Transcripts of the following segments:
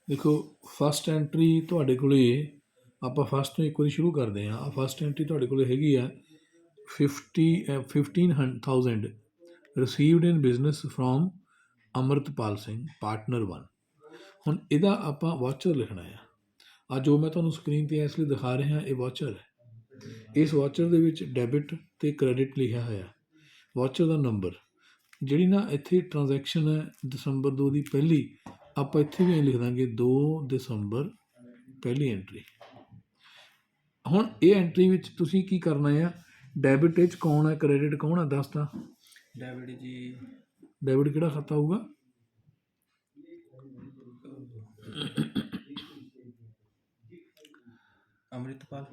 ਦੇਖੋ first entry ਤੁਹਾਡੇ ਕੋਲੇ ਆਪਾਂ ਫਸਟ ਤੋਂ ਇੱਕ ਵਾਰੀ ਸ਼ੁਰੂ ਕਰਦੇ ਹਾਂ। ਫਸਟ ਐਂਟਰੀ ਤੁਹਾਡੇ ਕੋਲੇ ਹੈਗੀ ਆ 15,000 received in business from Amritpal Singh partner 1। ਹੁਣ ਇਹਦਾ ਆਪਾਂ ਵਾਚਰ ਲਿਖਣਾ ਆ। ਆ ਜੋ ਮੈਂ ਤੁਹਾਨੂੰ ਸਕਰੀਨ 'ਤੇ ਇਸ ਲਈ ਦਿਖਾ ਰਿਹਾ ਇਹ ਵਾਚਰ ਹੈ। ਇਸ ਵਾਚਰ ਦੇ ਵਿੱਚ ਡੈਬਿਟ ਅਤੇ ਕ੍ਰੈਡਿਟ ਲਿਖਿਆ ਹੋਇਆ। ਵਾਚਰ ਦਾ ਨੰਬਰ ਜਿਹੜੀ ਨਾ ਇੱਥੇ ਟ੍ਰਾਂਜੈਕਸ਼ਨ ਹੈ ਦਸੰਬਰ 2 ਦੀ ਪਹਿਲੀ, ਆਪਾਂ ਇੱਥੇ ਵੀ ਲਿਖ ਦਾਂਗੇ 2 ਦਸੰਬਰ ਪਹਿਲੀ ਐਂਟਰੀ। ਹੁਣ ਇਹ ਐਂਟਰੀ ਵਿੱਚ ਤੁਸੀਂ ਕੀ ਕਰਨਾ ਆ, ਡੈਬਿਟ 'ਚ ਕੌਣ ਹੈ, ਕ੍ਰੈਡਿਟ ਕੌਣ ਹੈ, ਦੱਸ ਤਾਂ। ਡੈਬਿਟ ਜੀ, ਡੈਬਿਟ ਕਿਹੜਾ ਖਾਤਾ ਹੋਊਗਾ?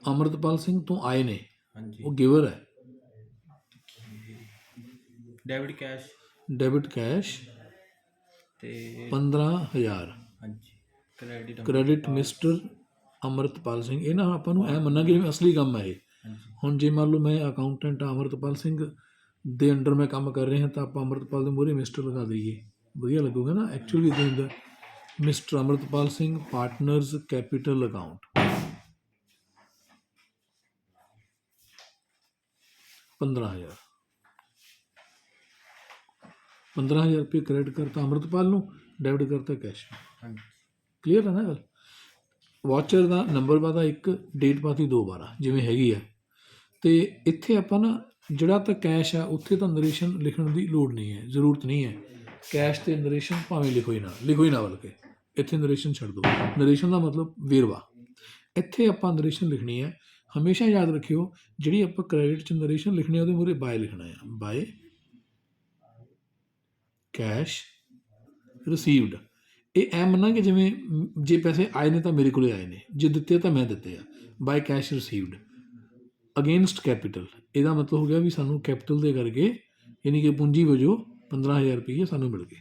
ਅਮਰਤਪਾਲ ਸਿੰਘ ਤੋਂ ਆਏ ਨੇ, ਹਾਂਜੀ। ਉਹ ਗਿਵਰ ਹੈ। ਡੈਬਿਟ ਕੈਸ਼, ਡੈਬਿਟ ਕੈਸ਼ ਤੇ 15,000। ਹਾਂਜੀ। Credit mister Amritpal Singh. ਇਹ ਨਾ ਆਪਾਂ ਨੂੰ ਐ ਮੰਨਾਂਗੇ ਜਿਵੇਂ ਅਸਲੀ ਕੰਮ ਹੈ ਇਹ। ਹਾਂਜੀ। ਹੁਣ ਜੇ ਮੰਨ ਲਓ ਮੈਂ ਅਕਾਊਂਟੈਂਟ ਆ, ਅਮਰਤਪਾਲ ਸਿੰਘ ਦੇ ਅੰਡਰ ਮੈਂ ਕੰਮ ਕਰ ਰਿਹਾ ਤਾਂ ਆਪਾਂ ਅਮਰਤਪਾਲ ਦੇ ਮੂਹਰੇ ਮਿਸਟਰ ਲਗਾ ਦਈਏ, ਵਧੀਆ ਲੱਗੂਗਾ ਨਾ। ਐਕਚੁਅਲੀ ਇੱਦਾਂ ਹੁੰਦਾ, mister Amritpal Singh partners capital account 15,000। 15,000 ਰੁਪਏ ਕ੍ਰੈਡਿਟ ਕਰਤਾ ਅਮਰਤਪਾਲ ਨੂੰ, ਡੈਬਿਟ ਕਰਤਾ ਕੈਸ਼। ਹਾਂਜੀ। ਕਲੀਅਰ ਹੈ ਨਾ ਗੱਲ? ਵਾਚਰ ਦਾ ਨੰਬਰ ਪਾਤਾ 1, ਡੇਟ ਪਾਤੀ 2/12 ਜਿਵੇਂ ਹੈਗੀ ਆ। ਅਤੇ ਇੱਥੇ ਆਪਾਂ ਨਾ ਜਿਹੜਾ ਤਾਂ ਕੈਸ਼ ਆ ਉੱਥੇ ਤਾਂ ਨਰੇਸ਼ਨ ਲਿਖਣ ਦੀ ਲੋੜ ਨਹੀਂ ਹੈ, ਜ਼ਰੂਰਤ ਨਹੀਂ ਹੈ। ਕੈਸ਼ ਅਤੇ ਨਰੇਸ਼ਨ ਭਾਵੇਂ ਲਿਖੋ ਹੀ ਨਾ ਬਲਕਿ ਇੱਥੇ ਨਰੇਸ਼ਨ ਛੱਡ ਦਿਓ। ਨਰੇਸ਼ਨ ਦਾ ਮਤਲਬ ਵੇਰਵਾ। ਇੱਥੇ ਆਪਾਂ ਨਰੇਸ਼ਨ ਲਿਖਣੀ ਹੈ। ਹਮੇਸ਼ਾ ਯਾਦ ਰੱਖਿਓ ਜਿਹੜੀ ਆਪਾਂ ਕ੍ਰੈਡਿਟ 'ਚ ਨਰੇਸ਼ਨ ਲਿਖਣੀ ਆ ਉਹਦੇ ਮੂਹਰੇ ਬਾਏ ਲਿਖਣਾ ਆ, ਬਾਏ ਕੈਸ਼ ਰਿਸੀਵਡ। ਇਹ ਐਂ ਮੰਨਾਂਗੇ ਜਿਵੇਂ ਜੇ ਪੈਸੇ ਆਏ ਨੇ ਤਾਂ ਮੇਰੇ ਕੋਲੇ ਆਏ ਨੇ, ਜੇ ਦਿੱਤੇ ਤਾਂ ਮੈਂ ਦਿੱਤੇ ਆ। By cash received against capital, ਇਹਦਾ ਮਤਲਬ ਹੋ ਗਿਆ ਵੀ ਸਾਨੂੰ ਕੈਪੀਟਲ ਦੇ ਕਰਕੇ, ਯਾਨੀ ਕਿ ਪੂੰਜੀ ਵਜੋਂ 15,000 ਰੁਪਈਏ ਸਾਨੂੰ ਮਿਲ ਗਏ।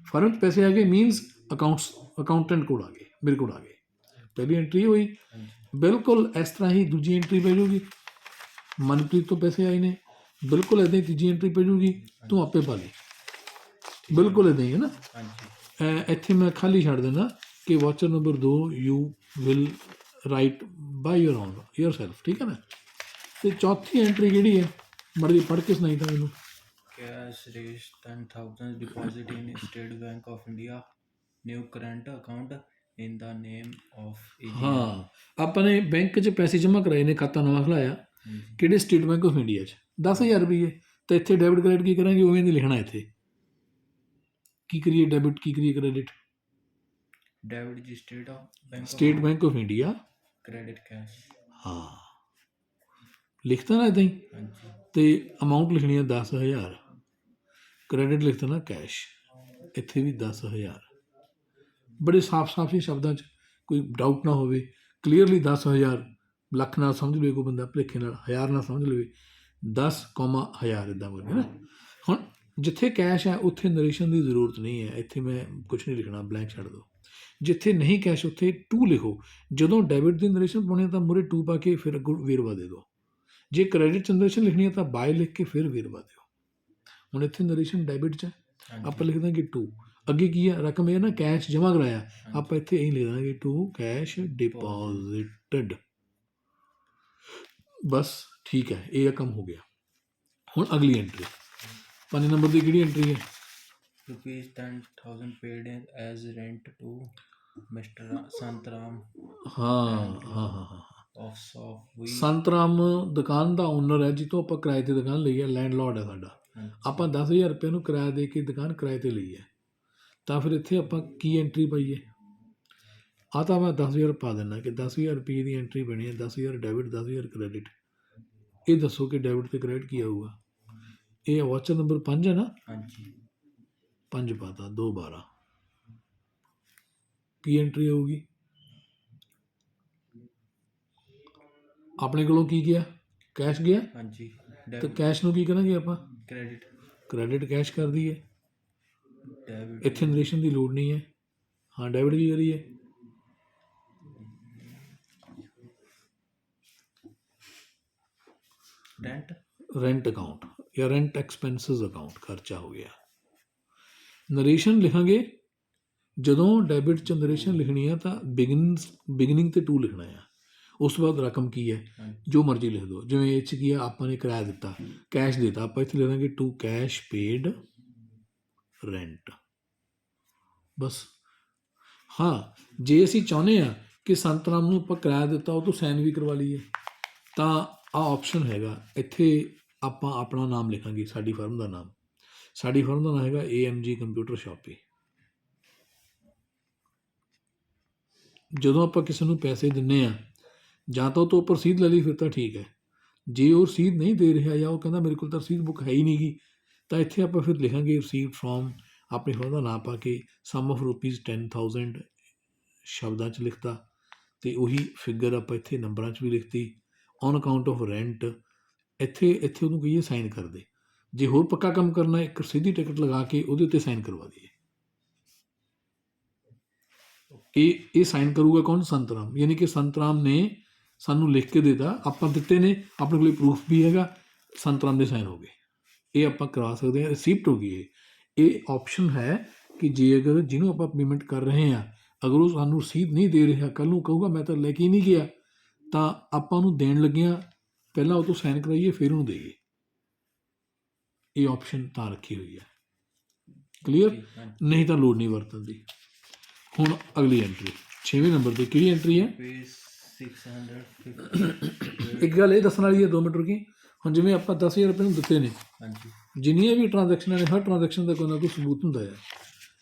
ਫਰੰਟ ਪੈਸੇ ਆ ਗਏ ਮੀਨਸ ਅਕਾਊਂਟੈਂਟ ਕੋਲ ਆ ਗਏ, ਮੇਰੇ ਕੋਲ ਆ ਗਏ। ਪਹਿਲੀ ਐਂਟਰੀ ਹੋਈ ਬਿਲਕੁਲ ਇਸ ਤਰ੍ਹਾਂ ਹੀ, ਦੂਜੀ ਐਂਟਰੀ ਪੈ ਜਾਊਗੀ ਮਨਪ੍ਰੀਤ ਤੋਂ ਪੈਸੇ ਆਏ ਨੇ, ਬਿਲਕੁਲ ਇੱਦਾਂ ਹੀ ਤੀਜੀ ਐਂਟਰੀ ਪੈ ਜਾਊਗੀ, ਤੂੰ ਆਪੇ ਪਾ ਲਈ, ਬਿਲਕੁਲ ਇੱਦਾਂ ਹੀ ਹੈ ਨਾ। ਇੱਥੇ ਮੈਂ ਖਾਲੀ ਛੱਡ ਦਿੰਦਾ ਕਿ voucher number 2 you will write by your self, ਠੀਕ ਹੈ ਨਾ। ਅਤੇ ਚੌਥੀ ਐਂਟਰੀ ਕਿਹੜੀ ਹੈ, ਮਰਜ਼ੀ ਪੜ੍ਹ ਕੇ ਸੁਣਾਈ ਤਾਂ ਮੈਨੂੰ। Cash race 10,000 deposit in state bank of India, new current account in the name of. ਹਾਂ, ਆਪਾਂ ਨੇ ਬੈਂਕ 'ਚ ਪੈਸੇ ਜਮ੍ਹਾਂ ਕਰਾਏ ਨੇ, ਖਾਤਾ ਨਵਾਂ ਖੁਲਾਇਆ, ਕਿਹੜੇ ਸਟੇਟ ਬੈਂਕ ਆਫ ਇੰਡੀਆ 'ਚ 10,000 ਰੁਪਈਏ। ਤਾਂ ਇੱਥੇ ਡੈਬਿਟ ਕ੍ਰੈਡਿਟ ਕੀ ਕਰਾਂਗੇ, ਉਵੇਂ ਨਹੀਂ ਲਿਖਣਾ। ਇੱਥੇ ਕੀ ਕਰੀਏ, ਡੈਬਿਟ ਕੀ ਕਰੀਏ, ਕ੍ਰੈਡਿਟ। ਡੈਬਿਟ ਜੀ state bank of India, credit cash. ਹਾਂ, ਲਿਖਤਾ ਨਾ ਇੱਦਾਂ ਹੀ। ਅਤੇ ਅਮਾਊਂਟ ਲਿਖਣੀ ਹੈ 10,000, ਕ੍ਰੈਡਿਟ ਲਿਖਤਾ ਨਾ ਕੈਸ਼, ਇੱਥੇ ਵੀ 10,000। ਬੜੇ ਸਾਫ਼ ਜਿਹੇ ਸ਼ਬਦਾਂ 'ਚ, ਕੋਈ ਡਾਊਟ ਨਾ ਹੋਵੇ, ਕਲੀਅਰਲੀ 10,000। ਲੱਖ ਨਾਲ ਸਮਝ ਲਵੇ ਕੋਈ ਬੰਦਾ, ਭੁਲੇਖੇ ਨਾਲ 1000 ਨਾਲ ਸਮਝ ਲਵੇ, 10,000 ਇੱਦਾਂ ਬੋਲਦੇ ਨਾ। ਹੁਣ ਜਿੱਥੇ ਕੈਸ਼ ਹੈ ਉੱਥੇ ਨਰੇਸ਼ਨ ਦੀ ਜ਼ਰੂਰਤ ਨਹੀਂ ਹੈ, ਇੱਥੇ ਮੈਂ ਕੁਛ ਨਹੀਂ ਲਿਖਣਾ, ਬਲੈਂਕ ਛੱਡ ਦਿਓ। ਜਿੱਥੇ ਨਹੀਂ ਕੈਸ਼ ਉੱਥੇ 2 ਲਿਖੋ। ਜਦੋਂ ਡੈਬਿਟ ਦੀ ਨਰੇਸ਼ਨ ਪਾਉਣੀ ਤਾਂ ਮੂਹਰੇ 2 ਪਾ ਕੇ ਫਿਰ ਅੱਗੋਂ ਵੇਰਵਾ ਦੇ ਦਿਓ। ਜੇ ਕ੍ਰੈਡਿਟ 'ਚ ਨਰੇਸ਼ਨ ਲਿਖਣੀ ਹੈ ਤਾਂ ਬਾਏ ਲਿਖ ਕੇ ਫਿਰ ਵੇਰਵਾ ਦਿਓ। ਹੁਣ ਇੱਥੇ ਨਰੇਸ਼ਨ ਡੈਬਿਟ 'ਚ ਆਪਾਂ ਲਿਖ ਦਾਂਗੇ 2, ਅੱਗੇ ਕੀ ਹੈ, ਰਕਮ ਇਹ ਨਾ ਕੈਸ਼ ਜਮ੍ਹਾਂ ਕਰਾਇਆ, ਆਪਾਂ ਇੱਥੇ ਇਹੀ ਲਿਖ ਦਾਂਗੇ 2 ਕੈਸ਼ ਡਿਪੋਜ਼ਿਟਡ। ਬਸ ਠੀਕ ਹੈ, ਇਹ ਕੰਮ ਹੋ ਗਿਆ। ਹੁਣ ਅਗਲੀ ਐਂਟਰੀ 5 ਨੰਬਰ ਦੀ ਕਿਹੜੀ ਐਂਟਰੀ ਹੈ? Rupees 10,000 paid as rent to mister Santram. ਹਾਂ, ਆਫ ਸੰਤਰਾਮ ਦੁਕਾਨ ਦਾ ਓਨਰ ਹੈ, ਜਿੱਥੋਂ ਆਪਾਂ ਕਿਰਾਏ 'ਤੇ ਦੁਕਾਨ ਲਈ ਹੈ, ਲੈਂਡਲੋਰਡ ਹੈ ਸਾਡਾ। ਆਪਾਂ 10,000 ਰੁਪਏ ਨੂੰ ਕਿਰਾਇਆ ਦੇ ਕੇ ਦੁਕਾਨ ਕਿਰਾਏ 'ਤੇ ਲਈ ਹੈ। ਤਾਂ ਫਿਰ ਇੱਥੇ ਆਪਾਂ ਕੀ ਐਂਟਰੀ ਪਾਈਏ? ਆਹ ਤਾਂ ਮੈਂ 10,000 ਪਾ ਦਿੰਦਾ ਕਿ 10,000 ਰੁਪਏ ਦੀ ਐਂਟਰੀ ਬਣੀ ਹੈ, 10,000 ਡੈਬਿਟ, 10,000 ਕ੍ਰੈਡਿਟ। ਇਹ ਦੱਸੋ ਕਿ ਡੈਬਿਟ ਅਤੇ ਕ੍ਰੈਡਿਟ ਕੀ ਆਊਗਾ? ਇਹ ਵਾਚਰ ਨੰਬਰ 5 ਹੈ ਨਾ। ਹਾਂਜੀ। 5 ਪਾਤਾ, 2/12। ਕੀ ਐਂਟਰੀ ਆਊਗੀ? ਆਪਣੇ ਕੋਲੋਂ ਕੀ ਗਿਆ? ਕੈਸ਼ ਗਿਆ। ਹਾਂਜੀ। ਤਾਂ ਕੈਸ਼ ਨੂੰ ਕੀ ਕਰਾਂਗੇ ਆਪਾਂ? ਕ੍ਰੈਡਿਟ। ਕ੍ਰੈਡਿਟ ਕੈਸ਼ ਕਰ ਦਈਏ, ਇੱਥੇ ਨਰੇਸ਼ਨ ਦੀ ਲੋੜ ਨਹੀਂ ਹੈ। ਹਾਂ, ਡੈਬਿਟ ਕੀ ਕਰੀਏ? ਰੈਂਟ ਅਕਾਊਂਟ ਜਾਂ ਰੈਂਟ ਐਕਸਪੈਂਸਿਸ ਅਕਾਊਂਟ, ਖਰਚਾ ਹੋ ਗਿਆ। ਨਰੇਸ਼ਨ ਲਿਖਾਂਗੇ ਜਦੋਂ ਡੈਬਿਟ 'ਚ ਨਰੇਸ਼ਨ ਲਿਖਣੀ ਆ ਤਾਂ ਬਿਗਨਿੰਗ ਤੇ ਟੂ ਲਿਖਣਾ ਆ। ਉਸ ਤੋਂ ਬਾਅਦ ਰਕਮ ਕੀ ਹੈ ਹਾਂਜੀ ਜੋ ਮਰਜ਼ੀ ਲਿਖ ਦਿਓ। ਜਿਵੇਂ ਇਹ 'ਚ ਕੀ ਆ, ਆਪਾਂ ਨੇ ਕਿਰਾਇਆ ਦਿੱਤਾ, ਕੈਸ਼ ਦਿੱਤਾ, ਆਪਾਂ ਇੱਥੇ ਲਿਖ ਦਾਂਗੇ ਟੂ ਕੈਸ਼ ਪੇਡ ਰੈਂਟ, ਬਸ। ਹਾਂ, ਜੇ ਅਸੀਂ ਚਾਹੁੰਦੇ ਆ ਕਿ ਸੰਤਰਾਮ ਨੂੰ ਆਪਾਂ ਕਿਰਾਇਆ ਦਿੱਤਾ ਉਹ ਤੋਂ ਸਾਈਨ ਵੀ ਕਰਵਾ ਲਈਏ ਤਾਂ ਆਹ ਆਪਸ਼ਨ ਹੈਗਾ। ਇੱਥੇ ਆਪਾਂ ਆਪਣਾ ਨਾਮ ਲਿਖਾਂਗੇ, ਸਾਡੀ ਫਰਮ ਦਾ ਨਾਮ। ਸਾਡੀ ਫਰਮ ਦਾ ਨਾਮ ਹੈਗਾ AMG ਕੰਪਿਊਟਰ ਸ਼ਾਪੀ। ਜਦੋਂ ਆਪਾਂ ਕਿਸੇ ਨੂੰ ਪੈਸੇ ਦਿੰਦੇ ਆ, ਜਾਂ ਤਾਂ ਉਹ ਤੋਂ ਉੱਪਰ ਰਸੀਦ ਲੈ ਲਈ ਫਿਰ ਤਾਂ ਠੀਕ ਹੈ। ਜੇ ਉਹ ਰਸੀਦ ਨਹੀਂ ਦੇ ਰਿਹਾ ਜਾਂ ਉਹ ਕਹਿੰਦਾ ਮੇਰੇ ਕੋਲ ਤਾਂ ਰਸੀਦ ਬੁੱਕ ਹੈ ਹੀ ਨਹੀਂ ਗੀ, ਤਾਂ ਇੱਥੇ ਆਪਾਂ ਫਿਰ ਲਿਖਾਂਗੇ ਰਸੀਵ ਫਰੋਮ, ਆਪਣੀ ਫਰਮ ਦਾ ਨਾਮ ਪਾ ਕੇ ਸਮ ਆਫ ਰੁਪੀਜ਼ 10,000 ਸ਼ਬਦਾਂ 'ਚ ਲਿਖਤਾ, ਅਤੇ ਉਹੀ ਫਿਗਰ ਆਪਾਂ ਇੱਥੇ ਨੰਬਰਾਂ 'ਚ ਵੀ ਲਿਖਤੀ। ਔਨ ਅਕਾਊਂਟ ਆਫ ਰੈਂਟ, ਇੱਥੇ ਉਹਨੂੰ ਕਹੀਏ ਸਾਈਨ ਕਰ ਦੇ। ਜੇ ਹੋਰ ਪੱਕਾ ਕੰਮ ਕਰਨਾ, ਇੱਕ ਸਿੱਧੀ ਟਿਕਟ ਲਗਾ ਕੇ ਉਹਦੇ ਉੱਤੇ ਸਾਈਨ ਕਰਵਾ ਦਈਏ। ਇਹ ਸਾਈਨ ਕਰੂਗਾ ਕੌਣ? ਸੰਤਰਾਮ। ਯਾਨੀ ਕਿ ਸੰਤਰਾਮ ਨੇ ਸਾਨੂੰ ਲਿਖ ਕੇ ਦਿੱਤਾ, ਆਪਾਂ ਦਿੱਤੇ ਨੇ, ਆਪਣੇ ਕੋਲ ਪ੍ਰੂਫ ਵੀ ਹੈਗਾ, ਸੰਤਰਾਮ ਦੇ ਸਾਈਨ ਹੋ ਗਏ। ਇਹ ਆਪਾਂ ਕਰਾ ਸਕਦੇ ਹਾਂ, ਰਿਸੀਪਟ ਹੋ ਗਈ। ਇਹ ਆਪਸ਼ਨ ਹੈ ਕਿ ਜੇ ਅਗਰ ਜਿਹਨੂੰ ਆਪਾਂ ਪੇਮੈਂਟ ਕਰ ਰਹੇ ਹਾਂ, ਅਗਰ ਉਹ ਸਾਨੂੰ ਰਸੀਦ ਨਹੀਂ ਦੇ ਰਿਹਾ, ਕੱਲ੍ਹ ਨੂੰ ਕਹੂਗਾ ਮੈਂ ਤਾਂ ਲੈ ਕੇ ਹੀ ਨਹੀਂ ਗਿਆ, ਤਾਂ ਆਪਾਂ ਉਹਨੂੰ ਦੇਣ ਲੱਗਿਆਂ ਪਹਿਲਾਂ ਉਹ ਤੋਂ ਸਾਈਨ ਕਰਾਈਏ ਫਿਰ ਉਹਨੂੰ ਦੇਈਏ। ਇਹ ਆਪਸ਼ਨ ਤਾਂ ਰੱਖੀ ਹੋਈ ਹੈ। ਕਲੀਅਰ? ਨਹੀਂ ਤਾਂ ਲੋੜ ਨਹੀਂ ਵਰਤਣ ਦੀ। ਹੁਣ ਅਗਲੀ ਐਂਟਰੀ 6ਵੇਂ ਨੰਬਰ 'ਤੇ ਕਿਹੜੀ ਐਂਟਰੀ ਹੈ? ਰੁਪੀਜ਼ 650 ਇੱਕ ਗੱਲ ਇਹ ਦੱਸਣ ਵਾਲੀ ਹੈ, 2 ਮਿੰਟ ਰੁਕੀ। ਹੁਣ ਜਿਵੇਂ ਆਪਾਂ 10,000 ਰੁਪਏ ਨੂੰ ਦਿੱਤੇ ਨੇ, ਹਾਂਜੀ ਜਿੰਨੀਆਂ ਵੀ ਟ੍ਰਾਂਜੈਕਸ਼ਨਾਂ ਨੇ, ਹਰ ਟ੍ਰਾਂਜੈਕਸ਼ਨ ਦਾ ਕੋਈ ਨਾ ਕੋਈ ਸਬੂਤ ਹੁੰਦਾ ਹੈ।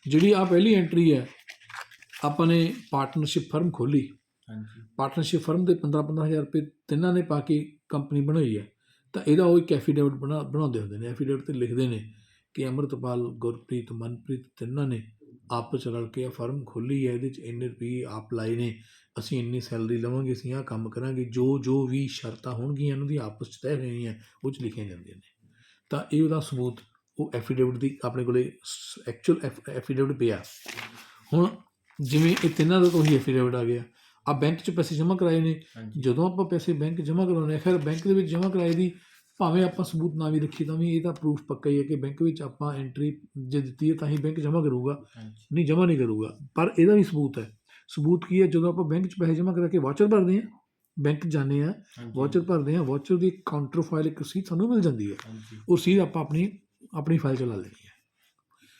ਜਿਹੜੀ ਆ ਪਹਿਲੀ ਐਂਟਰੀ ਹੈ, ਆਪਾਂ ਨੇ ਪਾਰਟਨਰਸ਼ਿਪ ਫਰਮ ਖੋਲ੍ਹੀ, ਹਾਂਜੀ ਪਾਰਟਨਰਸ਼ਿਪ ਫਰਮ ਦੇ 15,000 ਰੁਪਏ ਤਿੰਨਾਂ ਨੇ ਪਾ ਕੇ ਕੰਪਨੀ ਬਣਾਈ ਹੈ, ਤਾਂ ਇਹਦਾ ਉਹ ਇੱਕ ਐਫੀਡੇਵਿਟ ਬਣਾਉਂਦੇ ਹੁੰਦੇ ਨੇ। ਐਫੀਡੇਵਿਟ 'ਤੇ ਲਿਖਦੇ ਨੇ ਕਿ ਅੰਮ੍ਰਿਤਪਾਲ, ਗੁਰਪ੍ਰੀਤ, ਮਨਪ੍ਰੀਤ ਤਿੰਨਾਂ ਨੇ ਆਪਸ 'ਚ ਰਲ ਕੇ ਇਹ ਫਰਮ ਖੋਲ੍ਹੀ ਹੈ, ਇਹਦੇ 'ਚ ਇੰਨੇ ਰੁਪਏ ਆਪ ਲਾਏ ਨੇ, ਅਸੀਂ ਇੰਨੀ ਸੈਲਰੀ ਲਵਾਂਗੇ, ਅਸੀਂ ਆਹ ਕੰਮ ਕਰਾਂਗੇ, ਜੋ ਵੀ ਸ਼ਰਤਾਂ ਹੋਣਗੀਆਂ ਇਹਨਾਂ ਦੀਆਂ ਆਪਸ 'ਚ ਤੈਅ ਹੋਈਆਂ ਉਹ 'ਚ ਲਿਖੀਆਂ ਜਾਂਦੀਆਂ ਨੇ। ਤਾਂ ਇਹ ਉਹਦਾ ਸਬੂਤ, ਉਹ ਐਫੀਡੇਵਿਟ ਦੀ ਆਪਣੇ ਕੋਲੇ ਐਕਚੁਅਲ ਐਫੀਡੇਵਿਟ ਪਿਆ। ਹੁਣ ਜਿਵੇਂ ਇਹ ਤਿੰਨਾਂ ਦਾ ਤਾਂ ਉਹੀ ਐਫੀਡੇਵਿਟ ਆ ਗਿਆ। ਆ ਬੈਂਕ 'ਚ ਪੈਸੇ ਜਮ੍ਹਾਂ ਕਰਾਏ ਨੇ, ਹਾਂਜੀ ਜਦੋਂ ਆਪਾਂ ਪੈਸੇ ਬੈਂਕ ਜਮ੍ਹਾਂ ਕਰਾਉਂਦੇ ਹਾਂ, ਖੈਰ ਬੈਂਕ ਦੇ ਵਿੱਚ ਜਮ੍ਹਾਂ ਕਰਾਏ ਦੀ ਭਾਵੇਂ ਆਪਾਂ ਸਬੂਤ ਨਾ ਵੀ ਰੱਖੀ ਤਾਂ ਵੀ ਇਹ ਤਾਂ ਪ੍ਰੂਫ ਪੱਕਾ ਹੀ ਹੈ ਕਿ ਬੈਂਕ ਵਿੱਚ ਆਪਾਂ ਐਂਟਰੀ ਜੇ ਦਿੱਤੀ ਹੈ ਤਾਂ ਹੀ ਬੈਂਕ ਜਮ੍ਹਾਂ ਕਰੂਗਾ, ਹਾਂਜੀ ਨਹੀਂ ਜਮ੍ਹਾਂ ਨਹੀਂ ਕਰੂਗਾ। ਪਰ ਇਹਦਾ ਵੀ ਸਬੂਤ ਹੈ। ਸਬੂਤ ਕੀ ਹੈ? ਜਦੋਂ ਆਪਾਂ ਬੈਂਕ 'ਚ ਪੈਸੇ ਜਮ੍ਹਾਂ ਕਰਾ ਕੇ ਵਾਚਰ ਭਰਦੇ ਹਾਂ, ਬੈਂਕ ਜਾਂਦੇ ਹਾਂ, ਵਾਚਰ ਭਰਦੇ ਹਾਂ, ਵਾਚਰ ਦੀ ਕਾਊਂਟਰ ਫਾਈਲ ਇੱਕ ਰਸੀਦ ਸਾਨੂੰ ਮਿਲ ਜਾਂਦੀ ਹੈ। ਹਾਂਜੀ ਉਹ ਰਸੀਦ ਆਪਾਂ ਆਪਣੀ ਫਾਈਲ 'ਚ ਲਾ ਲੈਣੀ ਹੈ।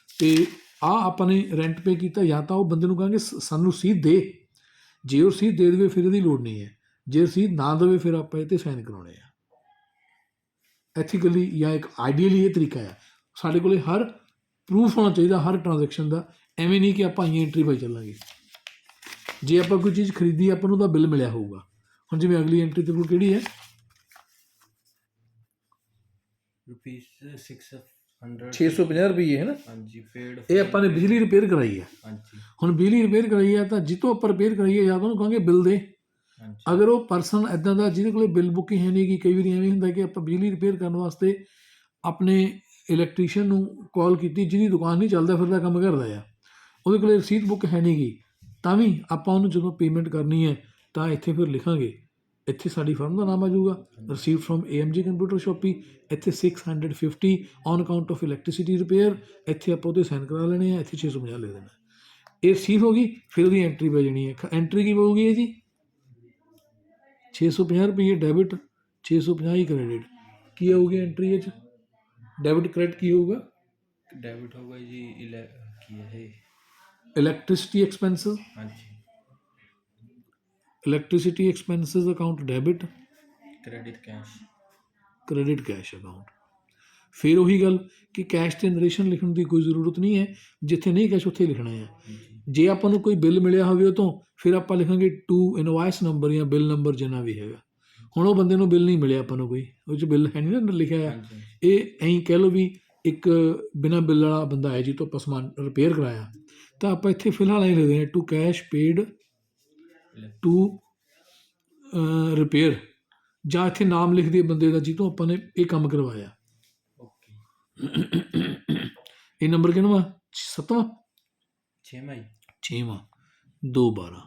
ਅਤੇ ਆਪਾਂ ਨੇ ਰੈਂਟ ਪੇ ਕੀਤਾ, ਜਾਂ ਤਾਂ ਉਹ ਬੰਦੇ ਨੂੰ ਕਹਾਂਗੇ ਸਾਨੂੰ ਰਸੀਦ ਦੇ। ਜੇ ਉਹ ਰਸੀਦ ਦੇ ਦੇਵੇ ਫਿਰ ਇਹਦੀ ਲੋੜ ਨਹੀਂ ਹੈ, ਜੇ ਰਸੀਦ ਨਾ ਦੇਵੇ ਫਿਰ ਆਪਾਂ ਇਹ 'ਤੇ ਸਾਈਨ ਕਰਾਉਣੇ ਆ। ਐਥੀਕਲੀ ਜਾਂ ਇੱਕ ਆਈਡੀਅਲੀ ਇਹ ਤਰੀਕਾ ਆ। ਸਾਡੇ ਕੋਲ ਹਰ ਪ੍ਰੂਫ ਹੋਣਾ ਚਾਹੀਦਾ ਹਰ ਟ੍ਰਾਂਜੈਕਸ਼ਨ ਦਾ। ਐਵੇਂ ਨਹੀਂ ਕਿ ਆਪਾਂ ਹੀ ਐਂਟਰੀ ਪਾਈ ਚੱਲਾਂਗੇ। ਜੇ ਆਪਾਂ ਕੋਈ ਚੀਜ਼ ਖਰੀਦੀ, ਆਪਾਂ ਨੂੰ ਉਹਦਾ ਬਿੱਲ ਮਿਲਿਆ ਹੋਊਗਾ। ਹੁਣ ਜਿਵੇਂ ਅਗਲੀ ਐਂਟਰੀ ਤੇ ਕੋਲ ਕਿਹੜੀ ਹੈ? ਰੁਪੀਜ਼ 650 650 ਰੁਪਏ ਹੈ ਨਾ। ਹਾਂਜੀ ਪੇਡ ਇਹ ਆਪਾਂ ਨੇ ਬਿਜਲੀ ਰਿਪੇਅਰ ਕਰਾਈ ਹੈ। ਹਾਂਜੀ ਹੁਣ ਬਿਜਲੀ ਰਿਪੇਅਰ ਕਰਾਈ ਹੈ ਤਾਂ ਜਿੱਥੋਂ ਆਪਾਂ ਰਿਪੇਅਰ ਕਰਾਈਏ ਜਾਂ ਤਾਂ ਉਹਨੂੰ ਕਹਾਂਗੇ ਬਿੱਲ ਦੇ। ਹਾਂਜੀ ਅਗਰ ਉਹ ਪਰਸਨ ਇੱਦਾਂ ਦਾ ਜਿਹਦੇ ਕੋਲ ਬਿੱਲ ਬੁੱਕ ਹੀ ਹੈ ਨਹੀਂ ਗੀ, ਕਈ ਵਾਰੀ ਐਵੇਂ ਹੁੰਦਾ ਕਿ ਆਪਾਂ ਬਿਜਲੀ ਰਿਪੇਅਰ ਕਰਨ ਵਾਸਤੇ ਆਪਣੇ ਇਲੈਕਟ੍ਰੀਸ਼ੀਅਨ ਨੂੰ ਕਾਲ ਕੀਤੀ, ਜਿਹਦੀ ਦੁਕਾਨ ਨਹੀਂ ਚੱਲਦਾ ਫਿਰਦਾ ਕੰਮ ਕਰਦਾ ਆ, ਉਹਦੇ ਕੋਲ ਰਸੀਦ ਬੁੱਕ ਹੈ ਨਹੀਂ ਗੀ, ਤਾਂ ਵੀ ਆਪਾਂ ਉਹਨੂੰ ਜਦੋਂ ਪੇਮੈਂਟ ਕਰਨੀ ਹੈ ਤਾਂ ਇੱਥੇ ਫਿਰ ਲਿਖਾਂਗੇ, ਇੱਥੇ ਸਾਡੀ ਫਰਮ ਦਾ ਨਾਮ ਆ ਜਾਊਗਾ, ਰਿਸੀਵ ਫਰੋਮ AMG ਕੰਪਿਊਟਰ ਸ਼ਾਪੀ, ਇੱਥੇ 650 on account of electricity repair, ਇੱਥੇ ਆਪਾਂ ਉਹਦੇ ਸਾਈਨ ਕਰਾ ਲੈਣੇ ਆ, ਇੱਥੇ 650 ਲੈ ਦੇਣਾ। ਇਹ ਰਸੀਵ ਹੋ ਗਈ, ਫਿਰ ਉਹਦੀ ਐਂਟਰੀ ਪੈ ਜਾਣੀ ਹੈ। ਐਂਟਰੀ ਕੀ ਪਊਗੀ ਹੈ ਜੀ? 650 ਰੁਪਏ ਡੈਬਿਟ, 650 ਹੀ ਕ੍ਰੈਡਿਟ। ਕੀ ਆਊਗੀ ਐਂਟਰੀ 'ਚ? ਡੈਬਿਟ ਕ੍ਰੈਡਿਟ ਕੀ ਹੋਊਗਾ? ਡੈਬਿਟ ਹੋਗਾ ਜੀ ਕੀ ਹੈ ਇਲੈਕਟ੍ਰਿਸਿਟੀ ਐਕਸਪੈਂਸਿਸ, ਹਾਂਜੀ electricity expenses account debit, credit cash credit cash account. ਫਿਰ ਉਹੀ ਗੱਲ ਕਿ ਕੈਸ਼ 'ਤੇ ਨਰੇਸ਼ਨ ਲਿਖਣ ਦੀ ਕੋਈ ਜ਼ਰੂਰਤ ਨਹੀਂ ਹੈ, ਜਿੱਥੇ ਨਹੀਂ ਕੈਸ਼ ਉੱਥੇ ਲਿਖਣਾ ਹੈ। ਜੇ ਆਪਾਂ ਨੂੰ ਕੋਈ ਬਿੱਲ ਮਿਲਿਆ ਹੋਵੇ ਉਹ ਤੋਂ, ਫਿਰ ਆਪਾਂ ਲਿਖਾਂਗੇ ਟੂ ਇਨਵਾਇਸ ਨੰਬਰ ਜਾਂ ਬਿੱਲ ਨੰਬਰ ਜਿੰਨਾ ਵੀ ਹੈਗਾ। ਹੁਣ ਉਹ ਬੰਦੇ ਨੂੰ ਬਿੱਲ ਨਹੀਂ ਮਿਲਿਆ ਆਪਾਂ ਨੂੰ, ਕੋਈ ਉਹ 'ਚ ਬਿੱਲ ਹੈ ਨਹੀਂ ਨਾ ਲਿਖਿਆ ਆ। ਇਹ ਐਂ ਕਹਿ ਲਓ ਵੀ ਇੱਕ ਬਿਨਾਂ ਬਿੱਲ ਵਾਲਾ ਬੰਦਾ ਹੈ, ਜਿਹ ਤੋਂ ਆਪਾਂ ਸਮਾਨ ਰਿਪੇਅਰ ਕਰਾਇਆ, ਤਾਂ ਆਪਾਂ ਇੱਥੇ ਫਿਲਹਾਲ ਐਂ ਲਿਖਦੇ ਹਾਂ to cash paid to repair, ਜਾਂ ਇੱਥੇ ਨਾਮ ਲਿਖ ਦਈਏ ਬੰਦੇ ਦਾ ਜਿਹ ਤੋਂ ਆਪਾਂ ਨੇ ਇਹ ਕੰਮ ਕਰਵਾਇਆ। ਓਕੇ ਇਹ ਨੰਬਰ ਕਿਹਨਾਂ? 7ਵਾਂ 6ਵਾਂ 6ਵਾਂ 212।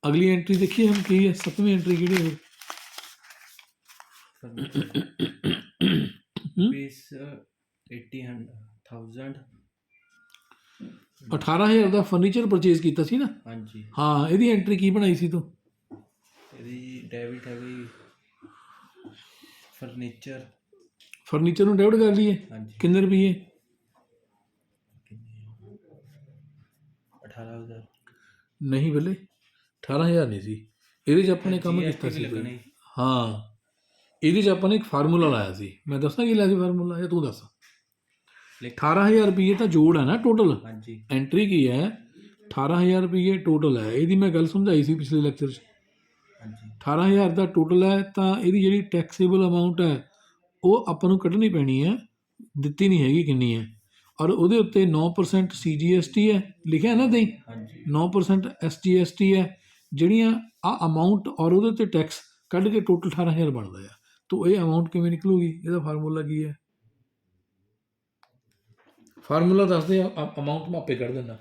ਅਗਲੀ ਐਂਟਰੀ ਦੇਖੀਏ ਹੁਣ ਕੀ ਹੈ। 7ਵੀਂ ਐਂਟਰੀ ਕਿਹੜੀ ਹੈ? ਰੁਪੀਜ਼ 80,000 18000 ਦਾ ਫਰਨੀਚਰ ਪਰਚੇਜ਼ ਕੀਤਾ ਸੀ ਨਾ। ਹਾਂਜੀ ਹਾਂ, ਇਹਦੀ ਐਂਟਰੀ ਕੀ ਬਣਾਈ ਸੀ ਤੂੰ? ਇਹਦੀ ਡੈਬਿਟ ਹੈਗੀ ਫਰਨੀਚਰ। ਫਰਨੀਚਰ ਨੂੰ ਡੈਬਿਟ ਕਰ ਲਈਏ। ਹਾਂਜੀ ਕਿੰਨੇ ਰੁਪਏ? 18,000 ਨਹੀਂ ਬੱਲੇ, 18000 ਨਹੀਂ ਸੀ। ਇਹਦੇ 'ਚ ਆਪਾਂ ਨੇ ਕੰਮ GST ਕੀਤਾ ਵੀ ਸੀ ਕੋਈ। ਲੱਗਣੀ। ਹਾਂ, ਇਹਦੇ 'ਚ ਆਪਾਂ ਨੇ ਇੱਕ ਫਾਰਮੂਲਾ ਲਾਇਆ ਸੀ। ਮੈਂ ਦੱਸਾਂ ਕੀ ਲਾਇਆ ਸੀ ਫਾਰਮੂਲਾ, ਜਾਂ ਤੂੰ ਦੱਸ? 18000 ਰੁਪਏ ਤਾਂ ਜੋੜ ਹੈ ਨਾ ਟੋਟਲ। ਹਾਂਜੀ ਐਂਟਰੀ ਕੀ ਹੈ? 18000 ਰੁਪਏ ਟੋਟਲ ਹੈ। ਇਹਦੀ ਮੈਂ ਗੱਲ ਸਮਝਾਈ ਸੀ ਪਿਛਲੇ ਲੈਕਚਰ 'ਚ। ਹਾਂਜੀ 18000 ਦਾ ਟੋਟਲ ਹੈ, ਤਾਂ ਇਹਦੀ ਜਿਹੜੀ ਟੈਕਸੇਬਲ ਅਮਾਊਂਟ ਹੈ ਉਹ ਆਪਾਂ ਨੂੰ ਕੱਢਣੀ ਪੈਣੀ ਹੈ। ਦਿੱਤੀ ਨਹੀਂ ਹੈਗੀ ਕਿੰਨੀ ਹੈ, ਔਰ ਉਹਦੇ ਉੱਤੇ 9% CGST ਹੈ, ਲਿਖਿਆ ਨਾ ਨਹੀਂ? ਹਾਂਜੀ 9% SGST ਹੈ। ਜਿਹੜੀਆਂ ਆ ਅਮਾਊਂਟ ਔਰ ਉਹਦੇ ਉੱਤੇ ਟੈਕਸ ਕੱਢ ਕੇ ਟੋਟਲ 18000 ਬਣਦਾ ਆ। ਤੋ ਇਹ ਅਮਾਊਂਟ ਕਿਵੇਂ ਨਿਕਲੂਗੀ? ਇਹਦਾ ਫਾਰਮੂਲਾ ਕੀ ਹੈ? ਫਾਰਮੂਲਾ ਦੱਸ ਦੇ, ਅਮਾਊਂਟ ਮੈਂ ਆਪੇ ਕੱਢ ਦਿੰਦਾ।